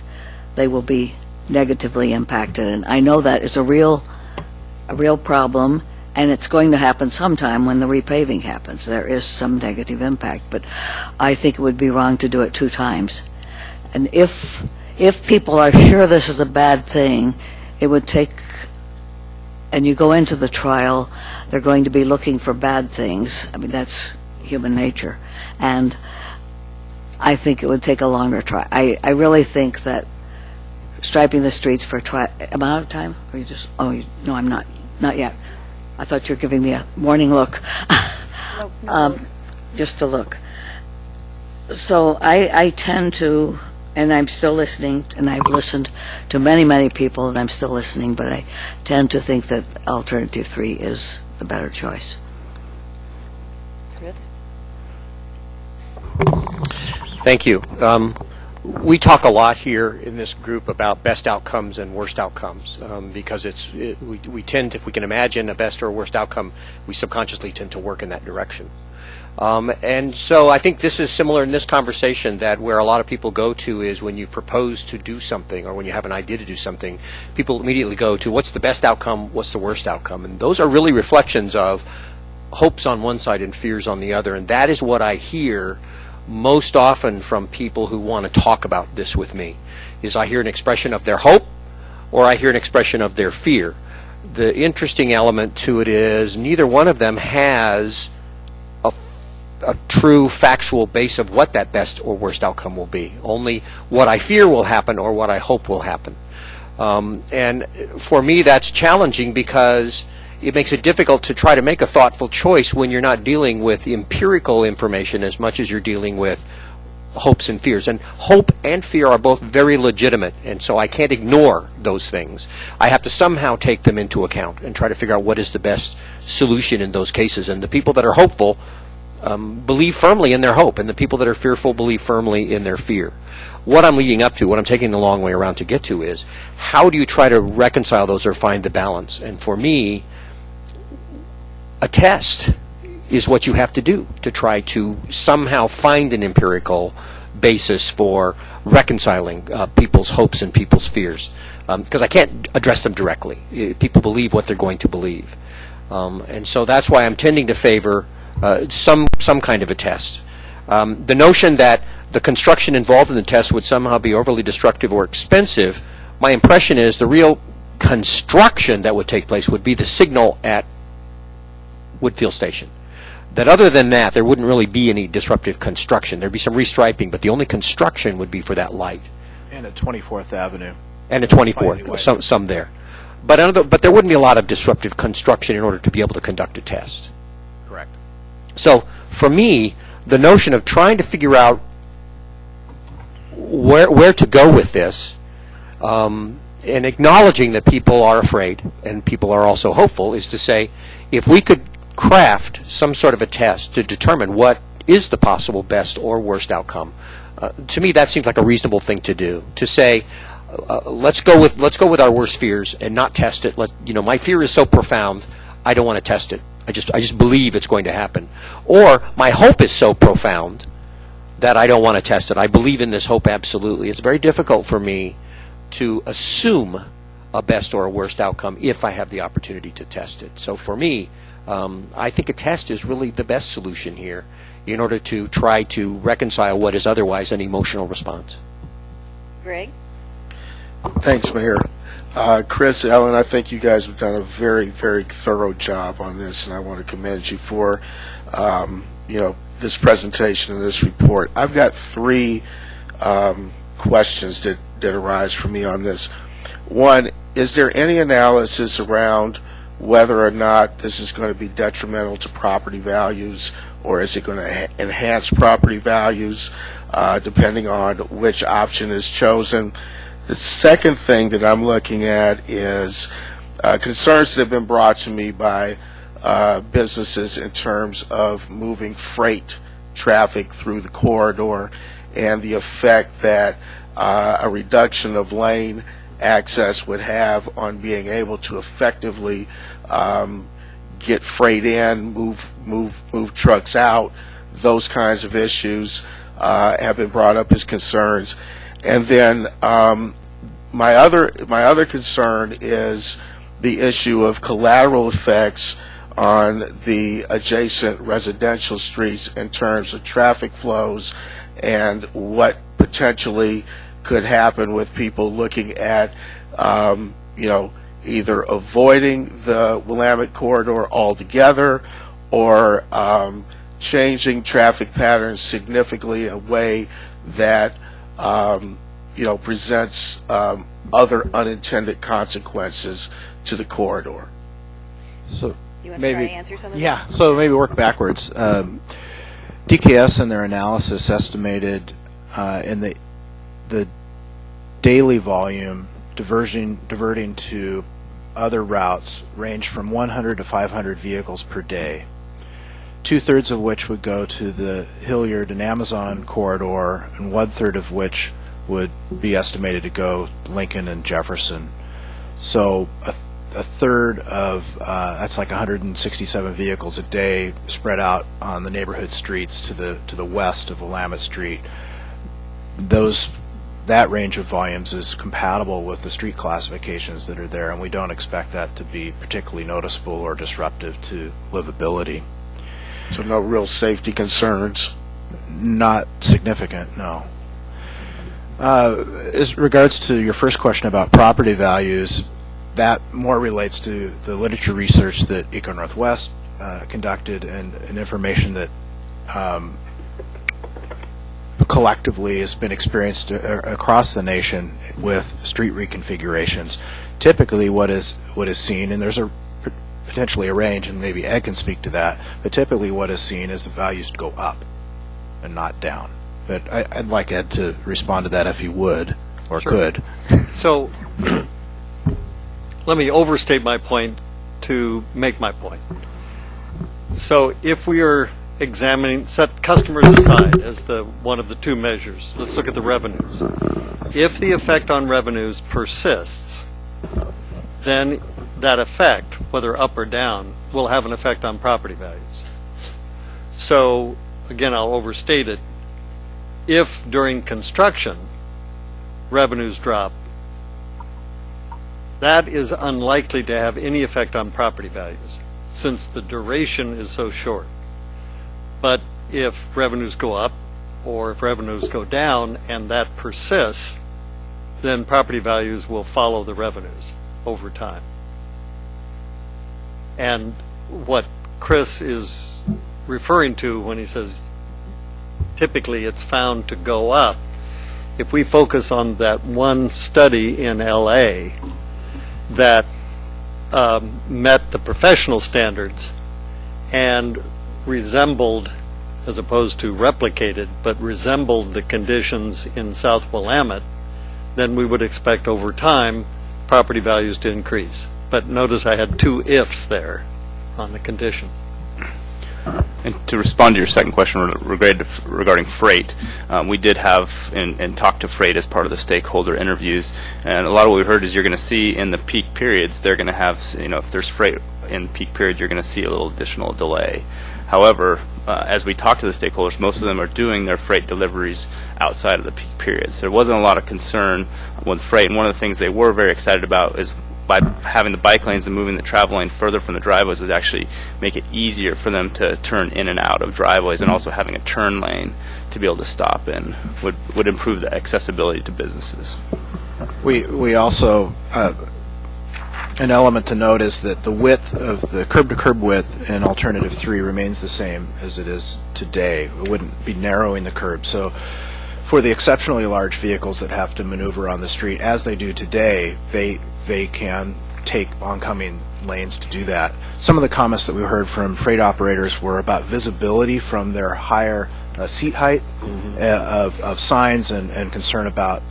they will be negatively impacted, and I know that is a real problem. And it's going to happen sometime when the repaving happens. There is some negative impact, but I think it would be wrong to do it 2 times. And if people are sure this is a bad thing, it would take, and you go into the trial, they're going to be looking for bad things. I mean, that's human nature. And I think it would take a longer trial. I really think that striping the streets for a trial, am I out of time? Or you just, no, I'm not yet. I thought you were giving me a warning look. Just a look. So I tend to and I'm still listening, and I've listened to many, many people, and I'm still listening, but I tend to think that alternative 3 is the better choice. Chris? Thank you. We talk a lot here in this group about best outcomes and worst outcomes because we tend, if we can imagine a best or a worst outcome, we subconsciously tend to work in that direction. And so I think this is similar in this conversation, that where a lot of people go to is when you propose to do something or when you have an idea to do something, people immediately go to what's the best outcome, what's the worst outcome. And those are really reflections of hopes on one side and fears on the other. And that is what I hear most often from people who want to talk about this with me, is I hear an expression of their hope or I hear an expression of their fear. The interesting element to it is neither one of them has a true factual base of what that best or worst outcome will be. Only what I fear will happen or what I hope will happen. And for me that's challenging because it makes it difficult to try to make a thoughtful choice when you're not dealing with empirical information as much as you're dealing with hopes and fears. And hope and fear are both very legitimate, and so I can't ignore those things. I have to somehow take them into account and try to figure out what is the best solution in those cases. And the people that are hopeful believe firmly in their hope, and the people that are fearful believe firmly in their fear. What I'm leading up to, what I'm taking the long way around to get to, is how do you try to reconcile those or find the balance? And for me, a test is what you have to do to try to somehow find an empirical basis for reconciling people's hopes and people's fears. Because I can't address them directly. People believe what they're going to believe. And so that's why I'm tending to favor some kind of a test. The notion that the construction involved in the test would somehow be overly destructive or expensive, my impression is the real construction that would take place would be the signal at Woodfield Station. That other than that, there wouldn't really be any disruptive construction. There'd be some restriping, but the only construction would be for that light. And at 24th Avenue. And at 24th, some there. But there wouldn't be a lot of disruptive construction in order to be able to conduct a test. Correct. So, for me, the notion of trying to figure out where to go with this, and acknowledging that people are afraid and people are also hopeful, is to say, if we could craft some sort of a test to determine what is the possible best or worst outcome, to me that seems like a reasonable thing to do. To say, let's go with our worst fears and not test it. My fear is so profound, I don't want to test it. I just believe it's going to happen. Or my hope is so profound that I don't want to test it. I believe in this hope absolutely. It's very difficult for me to assume a best or a worst outcome if I have the opportunity to test it. So for me, I think a test is really the best solution here in order to try to reconcile what is otherwise an emotional response. Greg? Thanks, Mayor. Chris, Ellen, I think you guys have done a very, very thorough job on this, and I want to commend you for, this presentation and this report. I've got three questions that arise for me on this. One, is there any analysis around whether or not this is going to be detrimental to property values, or is it going to enhance property values, depending on which option is chosen? The second thing that I'm looking at is concerns that have been brought to me by businesses in terms of moving freight traffic through the corridor and the effect that a reduction of lane access would have on being able to effectively get freight in, move trucks out. Those kinds of issues have been brought up as concerns. And then my other concern is the issue of collateral effects on the adjacent residential streets in terms of traffic flows and what potentially could happen with people looking at, either avoiding the Willamette corridor altogether or changing traffic patterns significantly in a way that presents other unintended consequences to the corridor. So You want to try to answer some of that? Yeah, so maybe work backwards. DKS in their analysis estimated in the the daily volume diverting to other routes range from 100 to 500 vehicles per day, 2/3 of which would go to the Hilliard and Amazon corridor, and 1/3 of which would be estimated to go Lincoln and Jefferson. So a third of, that's like 167 vehicles a day spread out on the neighborhood streets to the west of Willamette Street. That range of volumes is compatible with the street classifications that are there, and we don't expect that to be particularly noticeable or disruptive to livability. So no real safety concerns? Not significant, no. As regards to your first question about property values, that more relates to the literature research that Eco Northwest conducted and information that collectively has been experienced across the nation with street reconfigurations. Typically what is seen, and there's potentially a range, and maybe Ed can speak to that, but typically what is seen is the values go up and not down. But I'd like Ed to respond to that if he would, or Sure. could. So let me overstate my point to make my point. So if we are examining, set customers aside as one of the two measures, let's look at the revenues. If the effect on revenues persists, then that effect, whether up or down, will have an effect on property values. So again, I'll overstate it. If during construction revenues drop, that is unlikely to have any effect on property values since the duration is so short. But if revenues go up or if revenues go down and that persists, then property values will follow the revenues over time. And what Chris is referring to when he says typically it's found to go up, if we focus on that one study in LA that met the professional standards and resembled, as opposed to replicated, but resembled the conditions in South Willamette, then we would expect over time property values to increase. But notice I had two ifs there on the conditions. And to respond to your second question regarding freight, we did have and talked to freight as part of the stakeholder interviews, and a lot of what we heard is you're going to see in the peak periods they're going to have, if there's freight in peak periods, you're going to see a little additional delay. However, as we talk to the stakeholders, most of them are doing their freight deliveries outside of the peak periods. There wasn't a lot of concern with freight, and one of the things they were very excited about is by having the bike lanes and moving the travel lane further from the driveways would actually make it easier for them to turn in and out of driveways, and also having a turn lane to be able to stop in would improve the accessibility to businesses. We also, an element to note is that the width of the curb-to-curb width in Alternative 3 remains the same as it is today. It wouldn't be narrowing the curb. So for the exceptionally large vehicles that have to maneuver on the street, as they do today, they can take oncoming lanes to do that. Some of the comments that we heard from freight operators were about visibility from their higher seat height of signs and concern about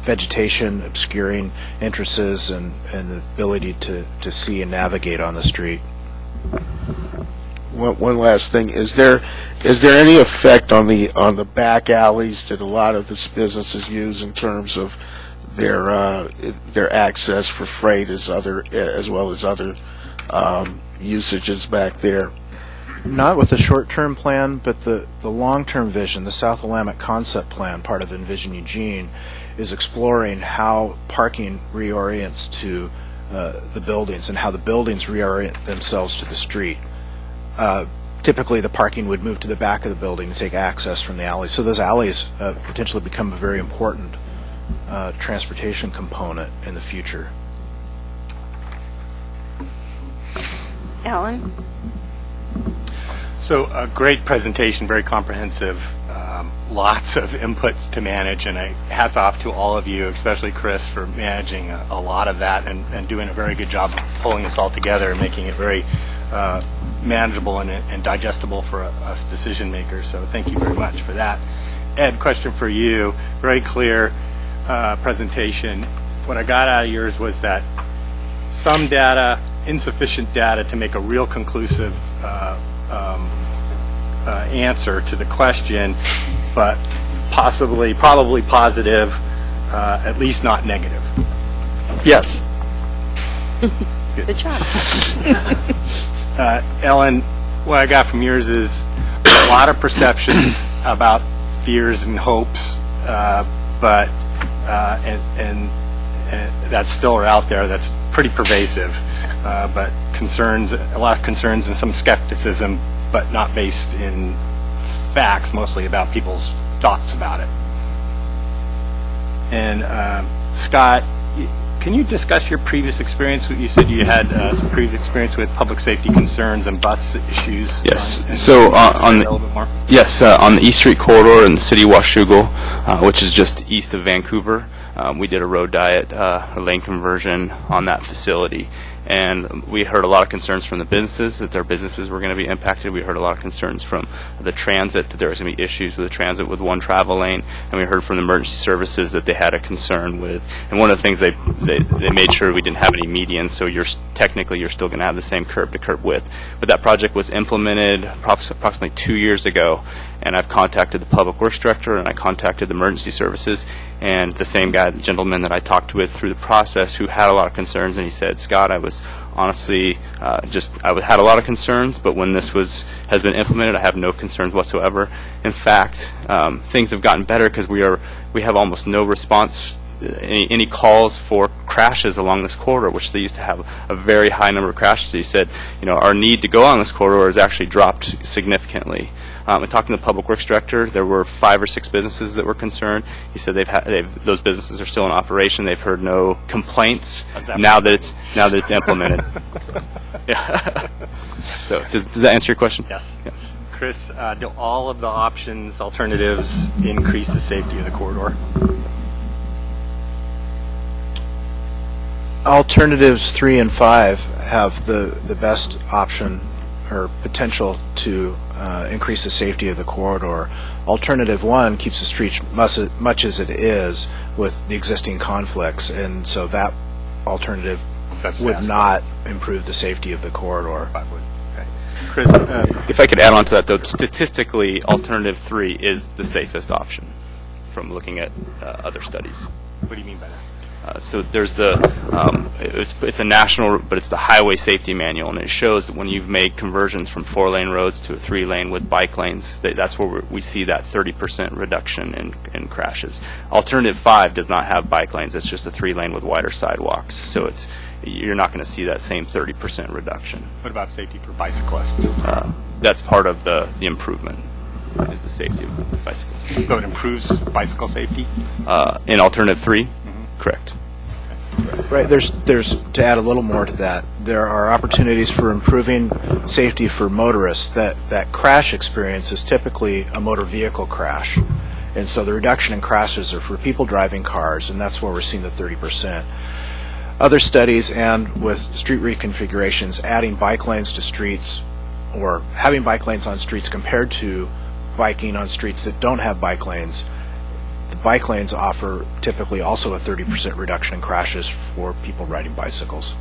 vegetation obscuring entrances and the ability to see and navigate on the street. One last thing, is there any effect on the back alleys that a lot of the businesses use in terms of their access for freight as well as other usages back there? Not with the short-term plan, but the long-term vision, the South Willamette Concept Plan, part of Envision Eugene, is exploring how parking reorients to the buildings and how the buildings reorient themselves to the street. Typically, the parking would move to the back of the building to take access from the alleys. So those alleys potentially become a very important transportation component in the future. Alan? So a great presentation, very comprehensive, lots of inputs to manage, and hats off to all of you, especially Chris, for managing a lot of that and doing a very good job of pulling this all together and making it very manageable and digestible for us decision makers. So thank you very much for that. Ed, question for you. Very clear presentation. What I got out of yours was that some data, insufficient data to make a real conclusive answer to the question, but probably positive, at least not negative. Yes. Good job. Ellen, what I got from yours is a lot of perceptions about fears and hopes, but that still are out there. That's pretty pervasive, but a lot of concerns and some skepticism, but not based in facts, mostly about people's thoughts about it. And Scott, can you discuss your previous experience? You said you had some previous experience with public safety concerns and bus issues. Yes. So on the East Street corridor in the city of Washougal, which is just east of Vancouver, we did a road diet, a lane conversion on that facility. And we heard a lot of concerns from the businesses that their businesses were going to be impacted. We heard a lot of concerns from the transit that there was going to be issues with the transit with one travel lane. And we heard from the emergency services that they had a concern with. And one of the things they made sure we didn't have any medians, so you're still going to have the same curb to curb width. But that project was implemented approximately 2 years ago. And I've contacted the public works director and I contacted the emergency services, and the same guy, the gentleman that I talked with through the process who had a lot of concerns, and he said, Scott, I was honestly I had a lot of concerns, but when this has been implemented, I have no concerns whatsoever. In fact, things have gotten better because we have almost no response, any calls for crashes along this corridor, which they used to have a very high number of crashes. He said, our need to go on this corridor has actually dropped significantly. And talking to the public works director, there were 5 or 6 businesses that were concerned. He said those businesses are still in operation. They've heard no complaints now that it's implemented. Yeah. So does that answer your question? Yes. Yeah. Chris, do all of the alternatives increase the safety of the corridor? Alternatives 3 and 5 have the best option or potential to increase the safety of the corridor. Alternative 1 keeps the street much as it is with the existing conflicts, and so that alternative would not improve the safety of the corridor. Okay. Chris, if I could add on to that, though, statistically, alternative 3 is the safest option from looking at other studies. What do you mean by that? So there's it's a national, but it's the Highway Safety Manual, and it shows that when you've made conversions from 4-lane roads to a 3-lane with bike lanes, that's where we see that 30% reduction in crashes. Alternative 5 does not have bike lanes; it's just a 3-lane with wider sidewalks. So you're not going to see that same 30% reduction. What about safety for bicyclists? That's part of the improvement. Is the safety of bicyclists. So it improves bicycle safety? In alternative 3? Correct. Right. There's to add a little more to that. There are opportunities for improving safety for motorists. That crash experience is typically a motor vehicle crash, and so the reduction in crashes are for people driving cars, and that's where we're seeing the 30%. Other studies and with street reconfigurations, adding bike lanes to streets or having bike lanes on streets compared to biking on streets that don't have bike lanes. The bike lanes offer typically also a 30% reduction in crashes for people riding bicycles.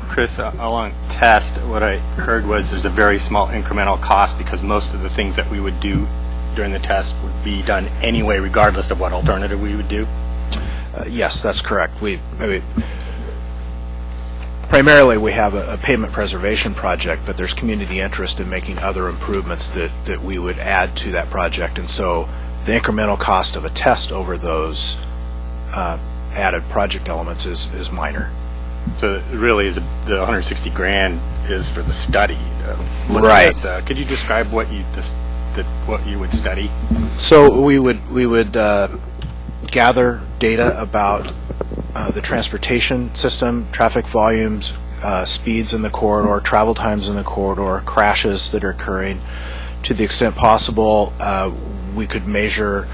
Chris, along test, what I heard was there's a very small incremental cost because most of the things that we would do during the test would be done anyway, regardless of what alternative we would do. Yes, that's correct. Primarily, we have a pavement preservation project, but there's community interest in making other improvements that we would add to that project, and so the incremental cost of a test over those added project elements is minor. So it really is the 160 grand is for the study. Right. Could you describe what you would study? So we would gather data about the transportation system, traffic volumes, speeds in the corridor, travel times in the corridor, crashes that are occurring. To the extent possible, we could measure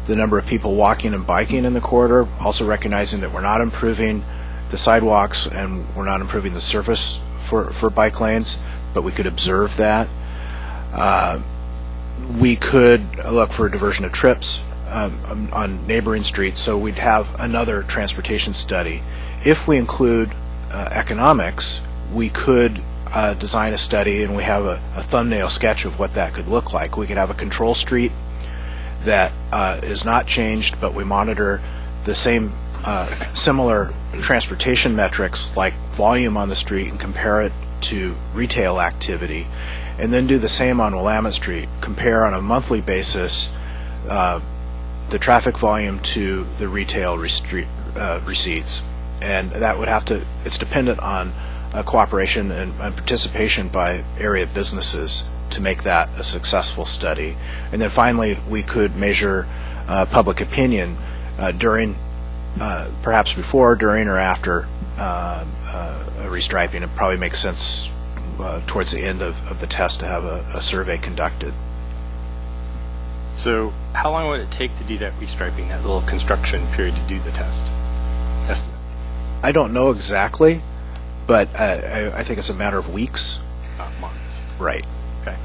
the number of people walking and biking in the corridor, also recognizing that we're not improving the sidewalks and we're not improving the surface for bike lanes, but we could observe that. we could look for diversion of trips on neighboring streets, so we'd have another transportation study. If we include economics, we could design a study, and we have a thumbnail sketch of what that could look like. We could have a control street that is not changed, but we monitor the same similar transportation metrics like volume on the street and compare it to retail activity, and then do the same on Willamette Street, compare on a monthly basis the traffic volume to the retail receipts. And that would have to, it's dependent on cooperation and participation by area businesses to make that a successful study. And then finally, we could measure public opinion during, perhaps before, during, or after a restriping. It probably makes sense towards the end of the test to have a survey conducted. So how long would it take to do that restriping, that little construction period to do the test? Estimate. I don't know exactly, but I think it's a matter of weeks. Not months. Right. Okay.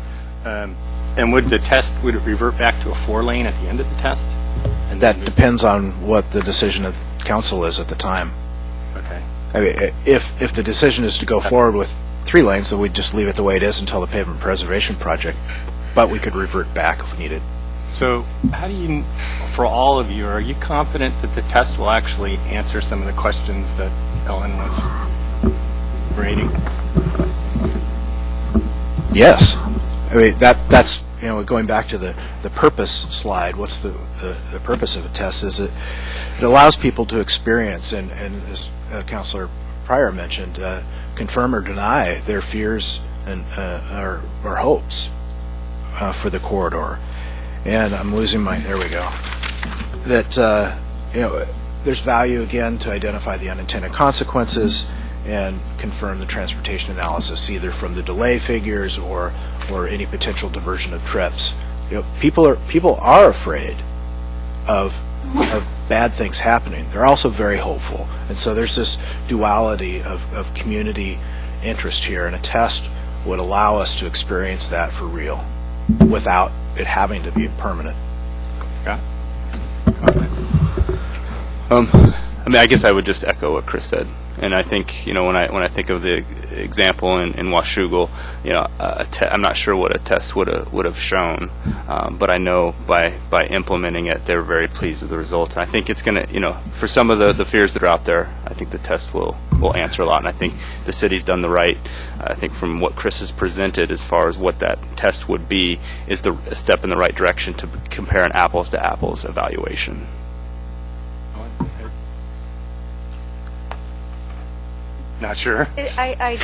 And would the test, would it revert back to a 4-lane at the end of the test? And that depends on what the decision of council is at the time. Okay. I mean, if the decision is to go forward with 3 lanes, then we'd just leave it the way it is until the pavement preservation project, but we could revert back if we needed. So how do you, for all of you, are you confident that the test will actually answer some of the questions that Ellen was rating? Yes. I mean, that's, you know, going back to the purpose slide, what's the purpose of a test is it allows people to experience, and as Councilor Pryor mentioned, confirm or deny their fears and or hopes for the corridor. And I'm losing my, there we go. That, you know, there's value again to identify the unintended consequences and confirm the transportation analysis, either from the delay figures or any potential diversion of trips. You know, people are afraid of bad things happening. They're also very hopeful, and so there's this duality of community interest here, and a test would allow us to experience that for real, without it having to be permanent. Scott? I mean, I guess I would just echo what Chris said. And I think, you know, when I think of the example in Washougal, you know, I'm not sure what a test would have shown, but I know by implementing it, they're very pleased with the results. And I think it's going to, you know, for some of the fears that are out there, I think the test will answer a lot. And I think the city's done the right. I think from what Chris has presented as far as what that test would be is a step in the right direction to compare an apples to apples evaluation. Not sure. I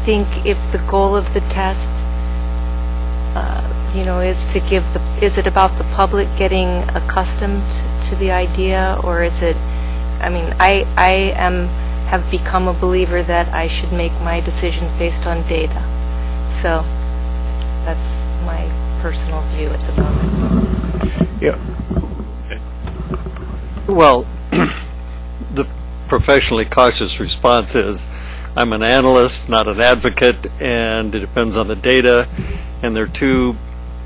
think if the goal of the test, you know, is to give is it about the public getting accustomed to the idea, or is it? I mean, I have become a believer that I should make my decisions based on data. So that's my personal view at the moment. Yeah. Well, the professionally cautious response is, I'm an analyst, not an advocate, and it depends on the data, and there are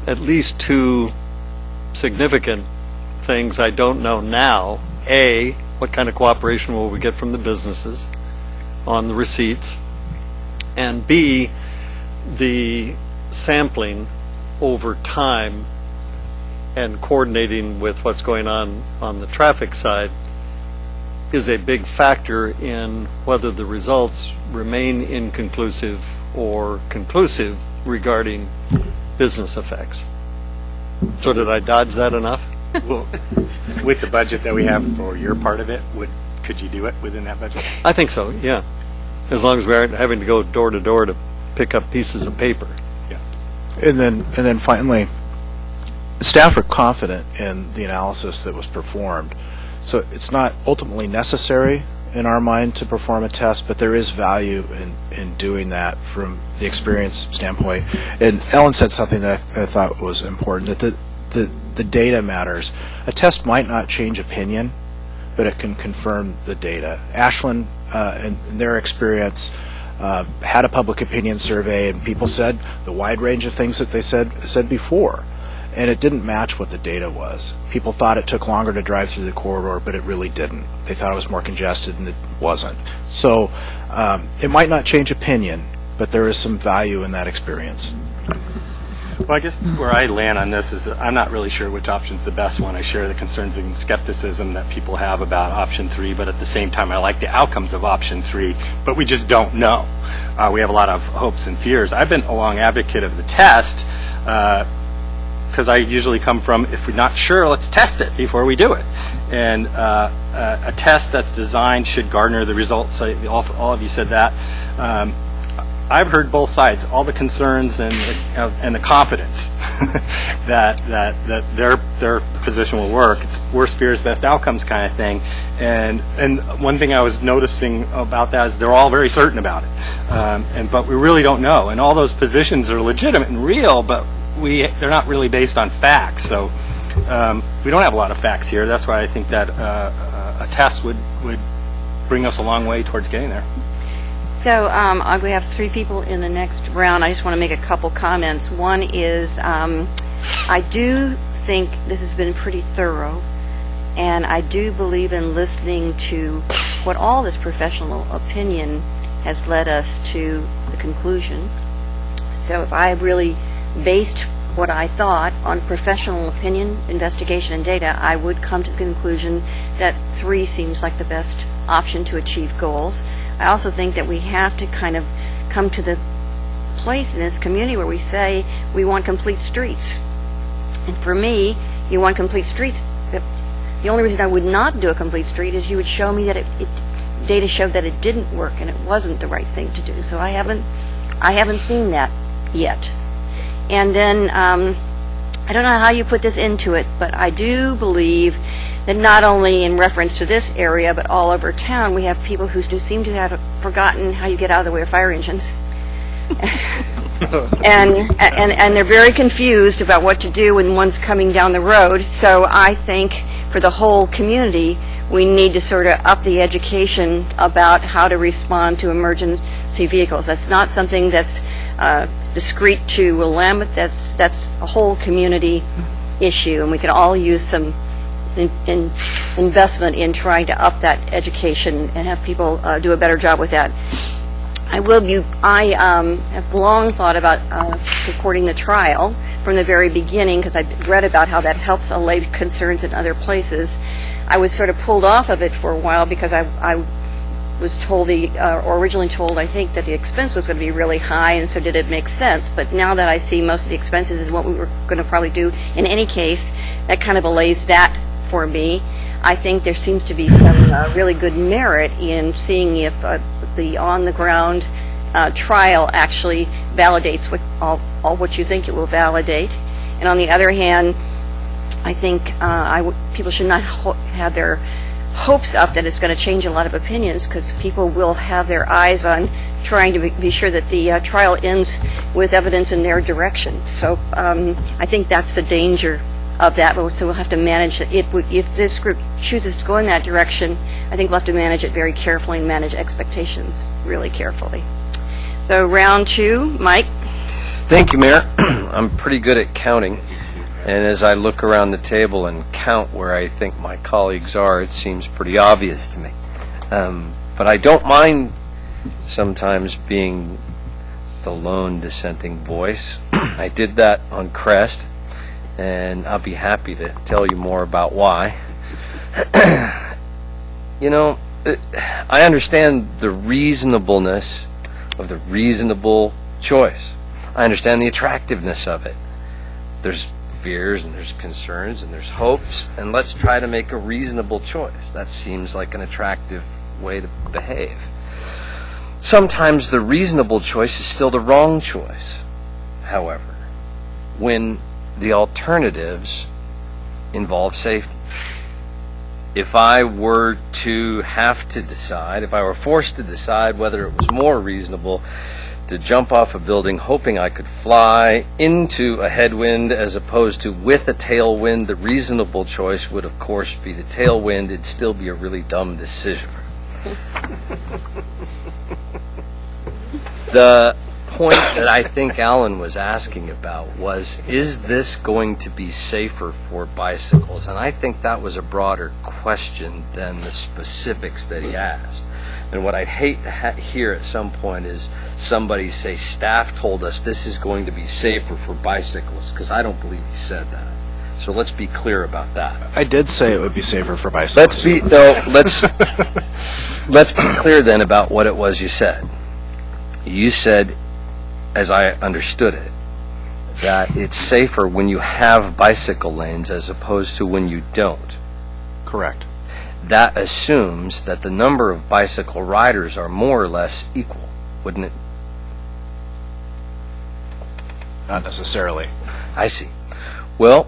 at least two significant things I don't know now. A, what kind of cooperation will we get from the businesses on the receipts? And B, the sampling over time and coordinating with what's going on the traffic side is a big factor in whether the results remain inconclusive or conclusive regarding business effects. So did I dodge that enough? Well, with the budget that we have for your part of it, could you do it within that budget? I think so, yeah. As long as we aren't having to go door to door to pick up pieces of paper. Yeah. And then finally, staff are confident in the analysis that was performed. So it's not ultimately necessary in our mind to perform a test, but there is value in doing that from the experience standpoint. And Ellen said something that I thought was important, that the data matters. A test might not change opinion, but it can confirm the data. Ashland, in their experience, had a public opinion survey, and people said the wide range of things that they said before. And it didn't match what the data was. People thought it took longer to drive through the corridor, but it really didn't. They thought it was more congested, and it wasn't. So it might not change opinion, but there is some value in that experience. Well, I guess where I land on this is I'm not really sure which option's the best one. I share the concerns and skepticism that people have about option 3, but at the same time, I like the outcomes of option 3, but we just don't know. We have a lot of hopes and fears. I've been a long advocate of the test, because I usually come from, if we're not sure, let's test it before we do it. And a test that's designed should garner the results. All of you said that. I've heard both sides, all the concerns and the confidence that their position will work. It's worst fears, best outcomes kind of thing. And one thing I was noticing about that is they're all very certain about it. But we really don't know. And all those positions are legitimate and real, but they're not really based on facts. So we don't have a lot of facts here. That's why I think that a test would bring us a long way towards getting there. So we have 3 people in the next round. I just want to make a couple comments. One is I do think this has been pretty thorough, and I do believe in listening to what all this professional opinion has led us to the conclusion. So if I really based what I thought on professional opinion, investigation, and data, I would come to the conclusion that 3 seems like the best option to achieve goals. I also think that we have to kind of come to the place in this community where we say we want complete streets. And for me, you want complete streets. The only reason I would not do a complete street is you would show me that data showed that it didn't work and it wasn't the right thing to do. So I haven't seen that yet. And then I don't know how you put this into it, but I do believe that not only in reference to this area, but all over town, we have people who do seem to have forgotten how you get out of the way of fire engines. and they're very confused about what to do when one's coming down the road. So I think for the whole community, we need to sort of up the education about how to respond to emergency vehicles. That's not something that's discrete to Willamette. That's a whole community issue, and we can all use some investment in trying to up that education and have people do a better job with that. I have long thought about supporting the trial from the very beginning because I read about how that helps allay concerns in other places. I was sort of pulled off of it for a while because I was told or originally told, I think, that the expense was going to be really high, and so did it make sense? But now that I see most of the expenses is what we were going to probably do in any case, that kind of allays that for me. I think there seems to be some really good merit in seeing if the on-the-ground trial actually validates all what you think it will validate. And on the other hand, I think people should not have their hopes up that it's going to change a lot of opinions, because people will have their eyes on trying to be sure that the trial ends with evidence in their direction. So I think that's the danger of that, so we'll have to manage it. If this group chooses to go in that direction, I think we'll have to manage it very carefully and manage expectations really carefully. So round 2, Mike. Thank you, Mayor. I'm pretty good at counting, and as I look around the table and count where I think my colleagues are, it seems pretty obvious to me. But I don't mind sometimes being the lone dissenting voice. I did that on Crest, and I'll be happy to tell you more about why. You know, I understand the reasonableness of the reasonable choice. I understand the attractiveness of it. There's fears and there's concerns and there's hopes, and let's try to make a reasonable choice. That seems like an attractive way to behave. Sometimes the reasonable choice is still the wrong choice, however, when the alternatives involve safety. If I were to have to decide, if I were forced to decide whether it was more reasonable to jump off a building hoping I could fly into a headwind as opposed to with a tailwind, the reasonable choice would of course be the tailwind. It'd still be a really dumb decision. The point that I think Alan was asking about was, is this going to be safer for bicycles? And I think that was a broader question than the specifics that he asked. And what I'd hate to hear at some point is somebody say, staff told us this is going to be safer for bicyclists, because I don't believe he said that. So let's be clear about that. I did say it would be safer for bicyclists. Let's be clear then about what it was you said. You said, as I understood it, that it's safer when you have bicycle lanes as opposed to when you don't. Correct. That assumes that the number of bicycle riders are more or less equal, wouldn't it? Not necessarily. I see. Well,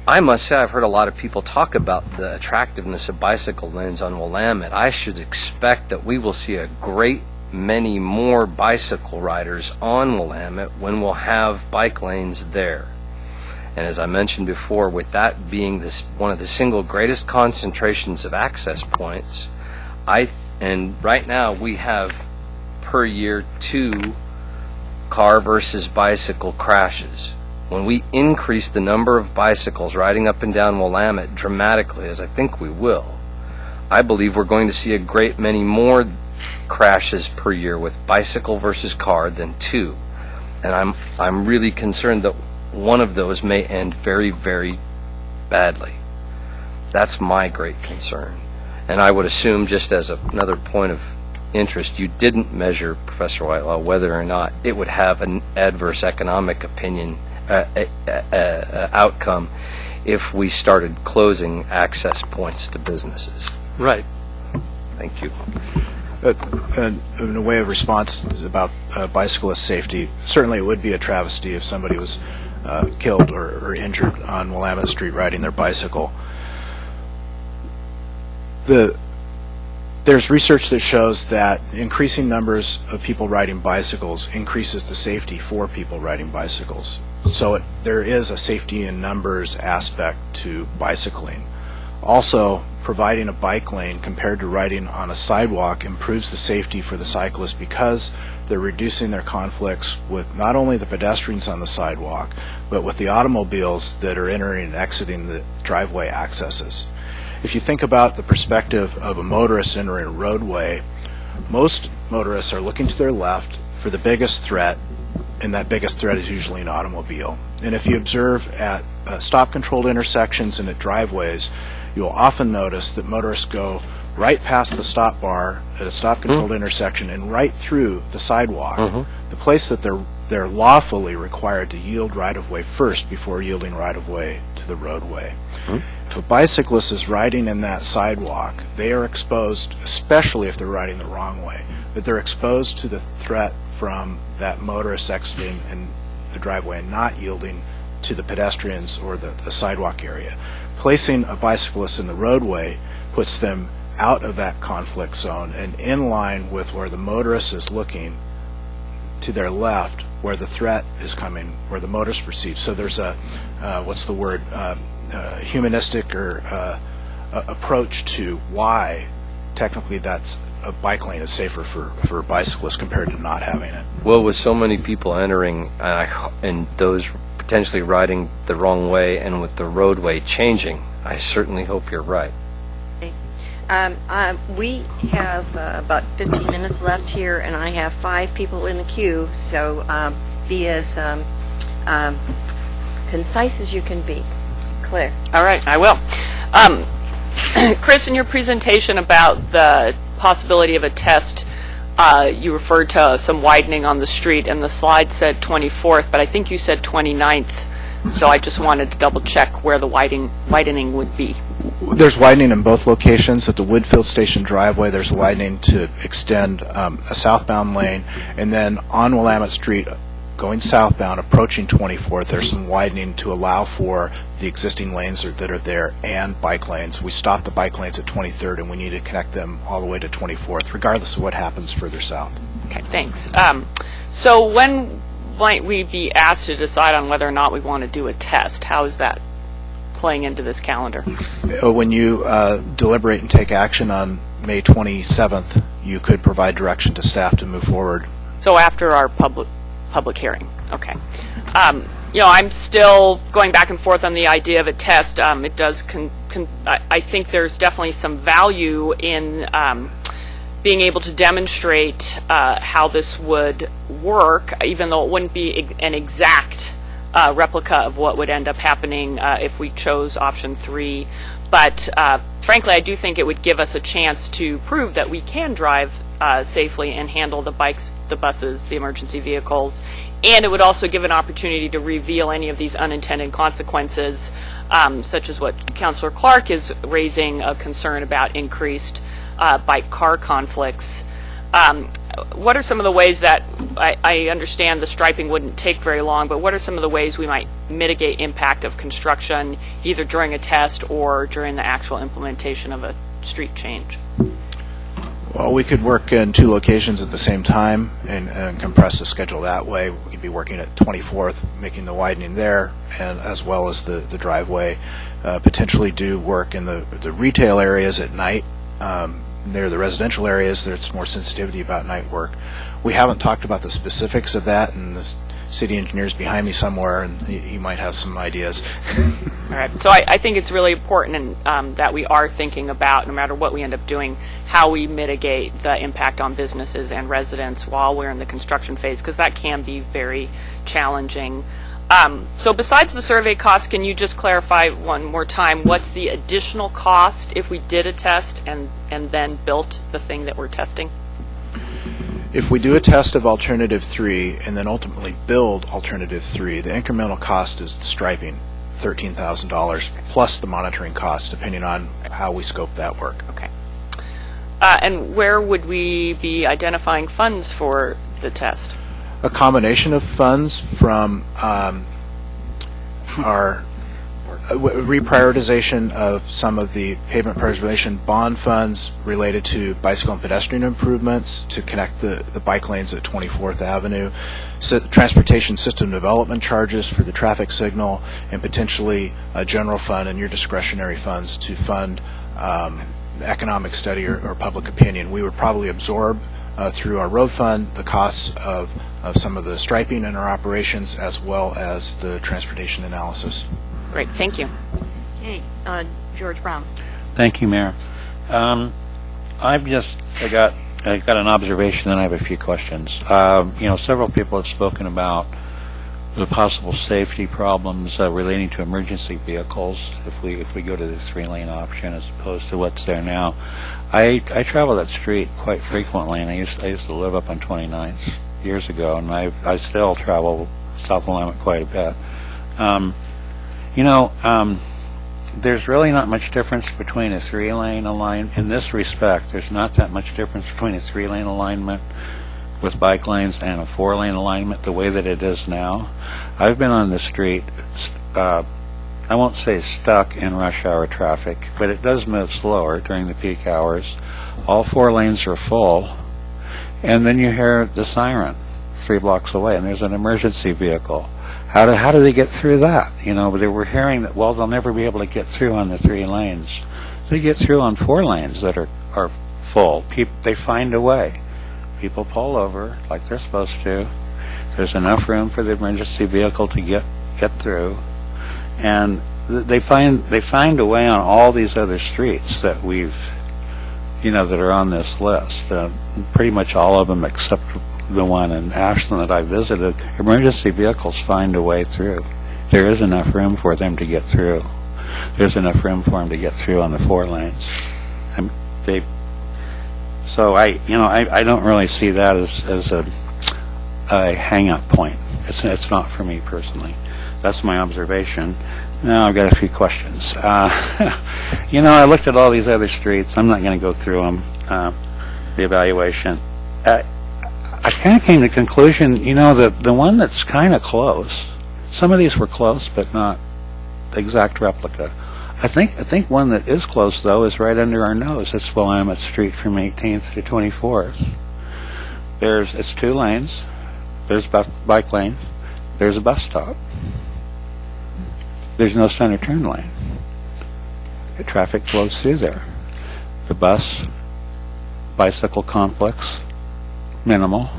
I must say I've heard a lot of people talk about the attractiveness of bicycle lanes on Willamette. I should expect that we will see a great many more bicycle riders on Willamette when we'll have bike lanes there. And as I mentioned before, with that being one of the single greatest concentrations of access points, and right now we have per year 2 car versus bicycle crashes. When we increase the number of bicycles riding up and down Willamette dramatically, as I think we will, I believe we're going to see a great many more crashes per year with bicycle versus car than 2. And I'm really concerned that one of those may end very, very badly. That's my great concern. And I would assume, just as another point of interest, you didn't measure, Professor Whitelaw, whether or not it would have an adverse economic outcome if we started closing access points to businesses. Right. Thank you. In a way of response about bicyclist safety, certainly it would be a travesty if somebody was killed or injured on Willamette Street riding their bicycle. There's research that shows that increasing numbers of people riding bicycles increases the safety for people riding bicycles. So there is a safety in numbers aspect to bicycling. Also, providing a bike lane compared to riding on a sidewalk improves the safety for the cyclist because they're reducing their conflicts with not only the pedestrians on the sidewalk, but with the automobiles that are entering and exiting the driveway accesses. If you think about the perspective of a motorist entering a roadway, most motorists are looking to their left for the biggest threat, and that biggest threat is usually an automobile. And if you observe at stop-controlled intersections and at driveways, you'll often notice that motorists go right past the stop bar at a stop-controlled intersection and right through the sidewalk, the place that they're lawfully required to yield right-of-way first before yielding right-of-way to the roadway. If a bicyclist is riding in that sidewalk, they are exposed, especially if they're riding the wrong way, but they're exposed to the threat from that motorist exiting in the driveway and not yielding to the pedestrians or the sidewalk area. Placing a bicyclist in the roadway puts them out of that conflict zone and in line with where the motorist is looking to their left, where the threat is coming, where the motorist perceives. So there's a, humanistic or approach to why technically that's a bike lane is safer for bicyclists compared to not having it. Well, with so many people entering and those potentially riding the wrong way and with the roadway changing, I certainly hope you're right. We have about 15 minutes left here, and I have 5 people in the queue, so be as concise as you can be. Claire. All right, I will. Chris, in your presentation about the possibility of a test, you referred to some widening on the street, and the slide said 24th, but I think you said 29th, so I just wanted to double check where the widening would be. There's widening in both locations. At the Woodfield Station driveway, there's widening to extend a southbound lane, and then on Willamette Street, going southbound, approaching 24th, there's some widening to allow for the existing lanes that are there and bike lanes. We stopped the bike lanes at 23rd, and we need to connect them all the way to 24th, regardless of what happens further south. Okay, thanks. So when might we be asked to decide on whether or not we want to do a test? How is that playing into this calendar? When you deliberate and take action on May 27th, you could provide direction to staff to move forward So after our public hearing, okay. I'm still going back and forth on the idea of a test. It does, I think there's definitely some value in being able to demonstrate how this would work, even though it wouldn't be an exact replica of what would end up happening if we chose option 3. But frankly, I do think it would give us a chance to prove that we can drive safely and handle the bikes, the buses, the emergency vehicles, and it would also give an opportunity to reveal any of these unintended consequences, such as what Councilor Clark is raising a concern about increased bike-car conflicts. What are some of the ways that, I understand the striping wouldn't take very long, but what are some of the ways we might mitigate impact of construction either during a test or during the actual implementation of a street change? Well, we could work in 2 locations at the same time and compress the schedule that way. We could be working at 24th, making the widening there, and as well as the driveway. Potentially do work in the retail areas at night. Near the residential areas, there's more sensitivity about night work. We haven't talked about the specifics of that, and the city engineer's behind me somewhere, and he might have some ideas. All right. So I think it's really important that we are thinking about, no matter what we end up doing, how we mitigate the impact on businesses and residents while we're in the construction phase, because that can be very challenging. So besides the survey cost, can you just clarify one more time, what's the additional cost if we did a test and then built the thing that we're testing? If we do a test of alternative 3 and then ultimately build alternative 3, the incremental cost is the striping, $13,000, plus the monitoring cost, depending on how we scope that work. Okay. And where would we be identifying funds for the test? A combination of funds from our reprioritization of some of the pavement preservation bond funds related to bicycle and pedestrian improvements to connect the bike lanes at 24th Avenue, transportation system development charges for the traffic signal, and potentially a general fund and your discretionary funds to fund economic study or public opinion. We would probably absorb through our road fund the costs of some of the striping in our operations as well as the transportation analysis. Great, thank you. Okay, George Brown. Thank you, Mayor. I got an observation and I have a few questions. Several people have spoken about the possible safety problems relating to emergency vehicles if we go to the 3-lane option as opposed to what's there now. I travel that street quite frequently, and I used to live up on 29th years ago, and I still travel South Willamette quite a bit. There's really not much difference between a 3-lane alignment. In this respect, there's not that much difference between a 3-lane alignment with bike lanes and a 4-lane alignment the way that it is now. I've been on the street, I won't say stuck in rush hour traffic, but it does move slower during the peak hours. All 4 lanes are full, and then you hear the siren 3 blocks away, and there's an emergency vehicle. How do they get through that? They were hearing that, well, they'll never be able to get through on the 3 lanes. They get through on 4 lanes that are full. They find a way. People pull over like they're supposed to. There's enough room for the emergency vehicle to get through. And they find a way on all these other streets that that are on this list. Pretty much all of them except the one in Ashland that I visited, emergency vehicles find a way through. There is enough room for them to get through. There's enough room for them to get through on the 4 lanes. So I don't really see that as a hang-up point. It's not for me personally. That's my observation. Now I've got a few questions. I looked at all these other streets. I'm not going to go through them, the evaluation. I kind of came to the conclusion, that the one that's kind of close, some of these were close, but not exact replica. I think one that is close, though, is right under our nose. It's Willamette Street from 18th to 24th. It's 2 lanes. There's bike lanes. There's a bus stop. There's no center turn lane. The traffic flows through there. The bus, bicycle conflicts, minimal.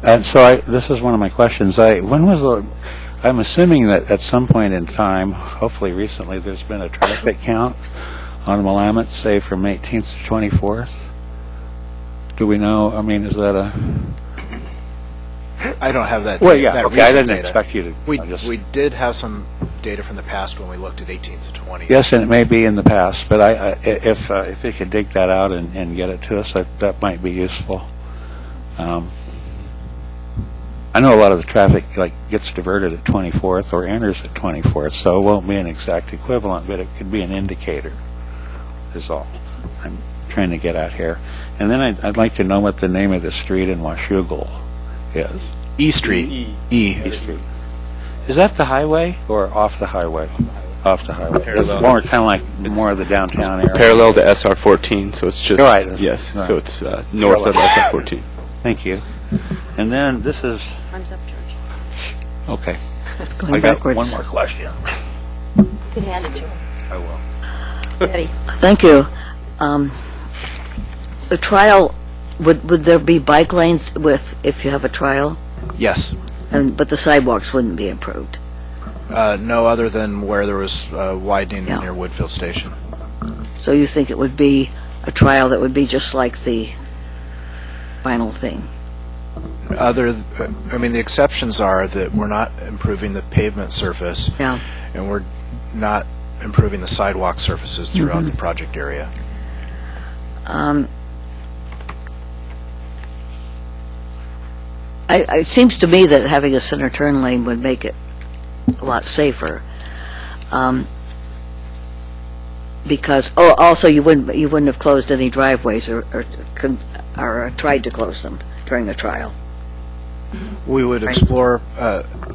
And so this is one of my questions. I'm assuming that at some point in time, hopefully recently, there's been a traffic count on Willamette, say from 18th to 24th. Do we know? I mean, is that a? I don't have that. Well, yeah. That Okay, I recent didn't data. expect you to. We did have some data from the past when we looked at 18th to 20th. Yes, and it may be in the past, but if you could dig that out and get it to us, that might be useful. I know a lot of the traffic gets diverted at 24th or enters at 24th, so it won't be an exact equivalent, but it could be an indicator, is all I'm trying to get at here. And then I'd like to know what the name of the street in Washougal is. E Street. E Street. Is that the highway or off the highway? Off the highway. Parallel. It's more kind of like more of the downtown area. Parallel to SR 14, so it's just Right. yes, Right. so it's north of SR 14. Thank you. And then this is Time's up, George. okay. It's going I got backwards. one more question. You can hand it to him. I will. Betty. Thank you. The trial, would there be bike lanes if you have a trial? Yes. But the sidewalks wouldn't be improved? No, other than where there was widening Yeah. near Woodfield Station. So you think it would be a trial that would be just like the final thing? The exceptions are that we're not improving the pavement surface. Yeah. And we're not improving the sidewalk surfaces throughout the project area. It seems to me that having a center turn lane would make it a lot safer. Because, also you wouldn't have closed any driveways or tried to close them during the trial. We would explore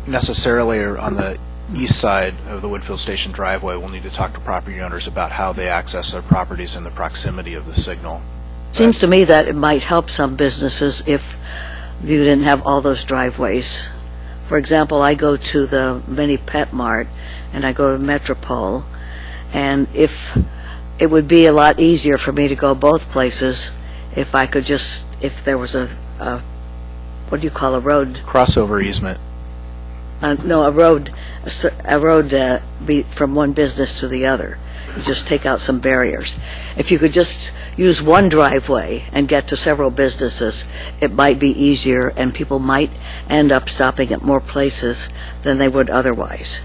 necessarily on the east side of the Woodfield Station driveway. We'll need to talk to property owners about how they access their properties and the proximity of the signal. Seems to me that it might help some businesses if you didn't have all those driveways. For example, I go to the Mini Pet Mart and I go to Metropole, and if it would be a lot easier for me to go both places if I could if there was a what do you call a road? Crossover easement. No, a road be from one business to the other. You just take out some barriers. If you could just use one driveway and get to several businesses, it might be easier, and people might end up stopping at more places than they would otherwise.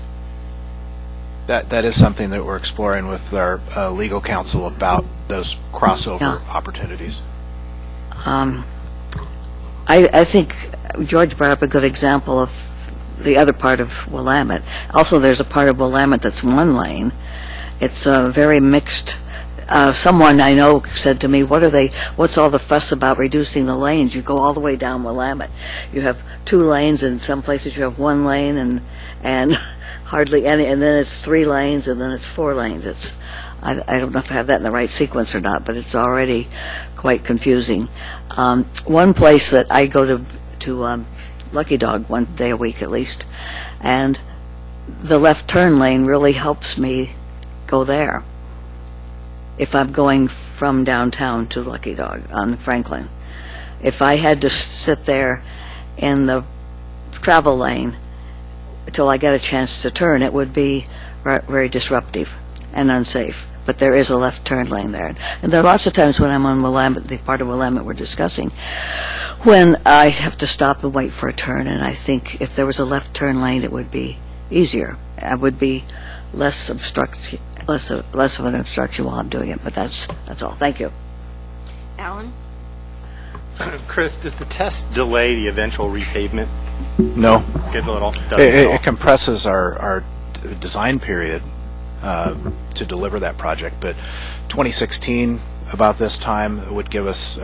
That is something that we're exploring with our legal counsel about those crossover opportunities. I think George brought up a good example of the other part of Willamette. Also, there's a part of Willamette that's one lane. It's very mixed. Someone I know said to me, what's all the fuss about reducing the lanes? You go all the way down Willamette. You have 2 lanes, and some places you have 1 lane and hardly any, and then it's 3 lanes, and then it's 4 lanes. I don't know if I have that in the right sequence or not, but it's already quite confusing. One place that I go to Lucky Dog one day a week at least, and the left turn lane really helps me go there if I'm going from downtown to Lucky Dog on Franklin. If I had to sit there in the travel lane until I get a chance to turn, it would be very disruptive and unsafe. But there is a left turn lane there. And there are lots of times when I'm on Willamette, the part of Willamette we're discussing, when I have to stop and wait for a turn, and I think if there was a left turn lane, it would be easier. I would be less of an obstruction while I'm doing it, but that's all. Thank you. Alan? Chris, does the test delay the eventual repavement No. schedule at all? It compresses our design period to deliver that project, but 2016, about this time, would give us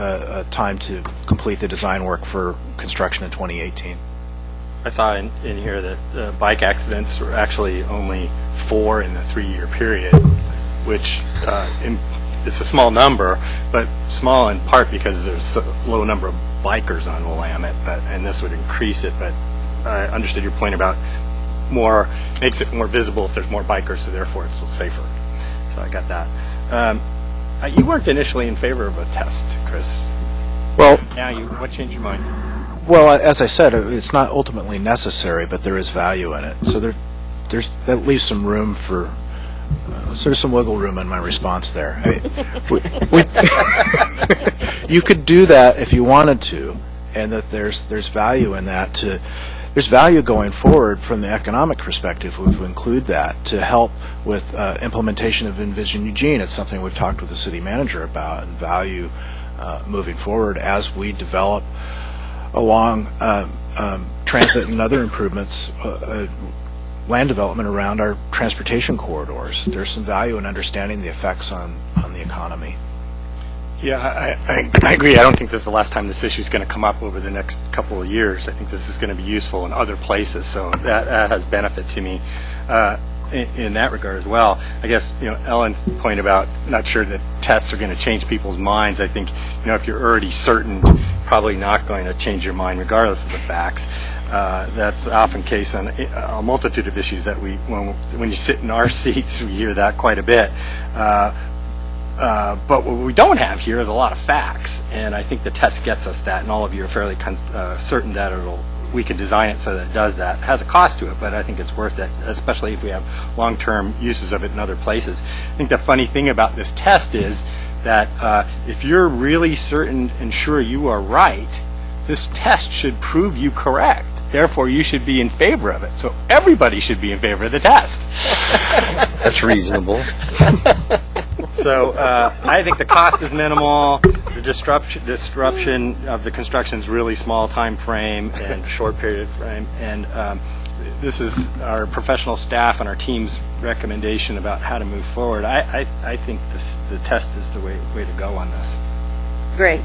time to complete the design work for construction in 2018. I saw in here that bike accidents were actually only 4 in the 3-year period, which it's a small number, but small in part because there's a low number of bikers on Willamette, and this would increase it. But I understood your point about makes it more visible if there's more bikers, so therefore it's safer. So I got that. You weren't initially in favor of a test, Chris. Well, Now what changed your mind? Well, as I said, it's not ultimately necessary, but there is value in it. So that leaves some room for, there's some wiggle room in my response there. You could do that if you wanted to, and that there's value in that. There's value going forward from the economic perspective if we include that to help with implementation of Envision Eugene. It's something we've talked with the city manager about, and value moving forward as we develop along transit and other improvements, land development around our transportation corridors. There's some value in understanding the effects on the economy. Yeah, I agree. I don't think this is the last time this issue is going to come up over the next couple of years. I think this is going to be useful in other places, so that has benefit to me in that regard as well. I guess, Ellen's point about not sure that tests are going to change people's minds, I think, if you're already certain, probably not going to change your mind regardless of the facts. That's often the case on a multitude of issues that when you sit in our seats, we hear that quite a bit. But what we don't have here is a lot of facts, and I think the test gets us that, and all of you are fairly certain that we can design it so that it does that. It has a cost to it, but I think it's worth it, especially if we have long-term uses of it in other places. I think the funny thing about this test is that if you're really certain and sure you are right, this test should prove you correct. Therefore, you should be in favor of it. So everybody should be in favor of the test. That's reasonable. So I think the cost is minimal. The disruption of the construction is really small time frame and short period of frame. And this is our professional staff and our team's recommendation about how to move forward. I think the test is the way to go on this. Great.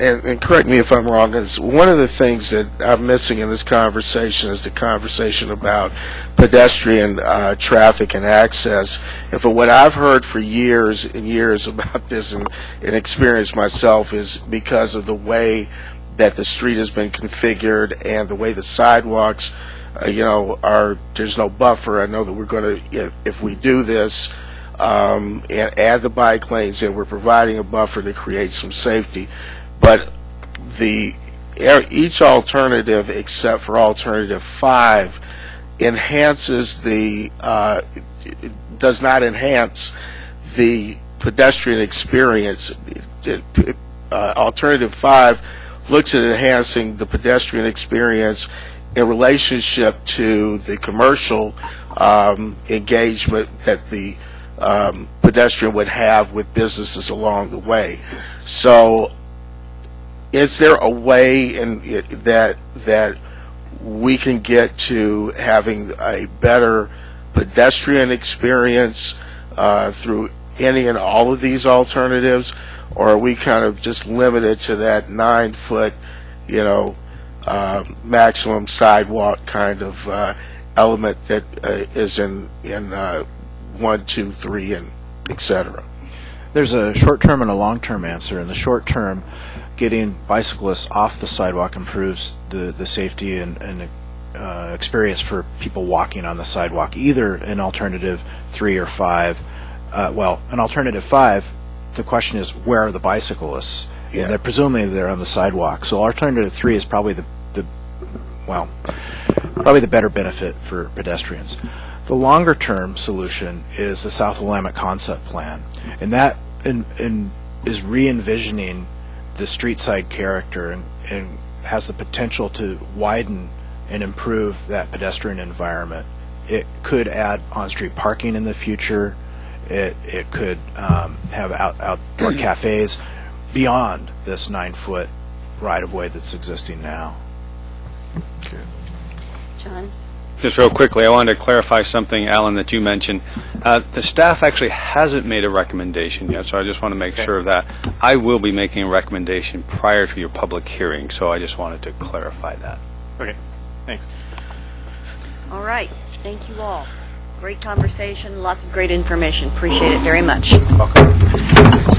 And correct me if I'm wrong, is one of the things that I'm missing in this conversation is the conversation about pedestrian traffic and access. And for what I've heard for years and years about this and experienced myself is because of the way that the street has been configured and the way the sidewalks, there's no buffer. I know that we're going to, if we do this, and add the bike lanes, and we're providing a buffer to create some safety. But each alternative, except for alternative 5, does not enhance the pedestrian experience. Alternative 5 looks at enhancing the pedestrian experience in relationship to the commercial engagement that the pedestrian would have with businesses along the way. So is there a way that we can get to having a better pedestrian experience through any and all of these alternatives, or are we kind of just limited to that 9-foot, maximum sidewalk kind of element that is in 1, 2, 3, and et cetera? There's a short-term and a long-term answer. In the short term, getting bicyclists off the sidewalk improves the safety and experience for people walking on the sidewalk, either in alternative 3 or 5. In alternative 5, the question is, where are the bicyclists? Yeah. And presumably they're on the sidewalk. So alternative 3 is probably the better benefit for pedestrians. The longer-term solution is the South Willamette Concept Plan, and that is re-envisioning the street side character and has the potential to widen and improve that pedestrian environment. It could add on-street parking in the future. It could have outdoor cafes beyond this 9-foot right-of-way that's existing now. John? Just real quickly, I wanted to clarify something, Alan, that you mentioned. The staff actually hasn't made a recommendation yet, so I just want to make sure of that. I will be making a recommendation prior to your public hearing, so I just wanted to clarify that. Okay, thanks. All right. Thank you all. Great conversation, lots of great information. Appreciate it very much. Welcome.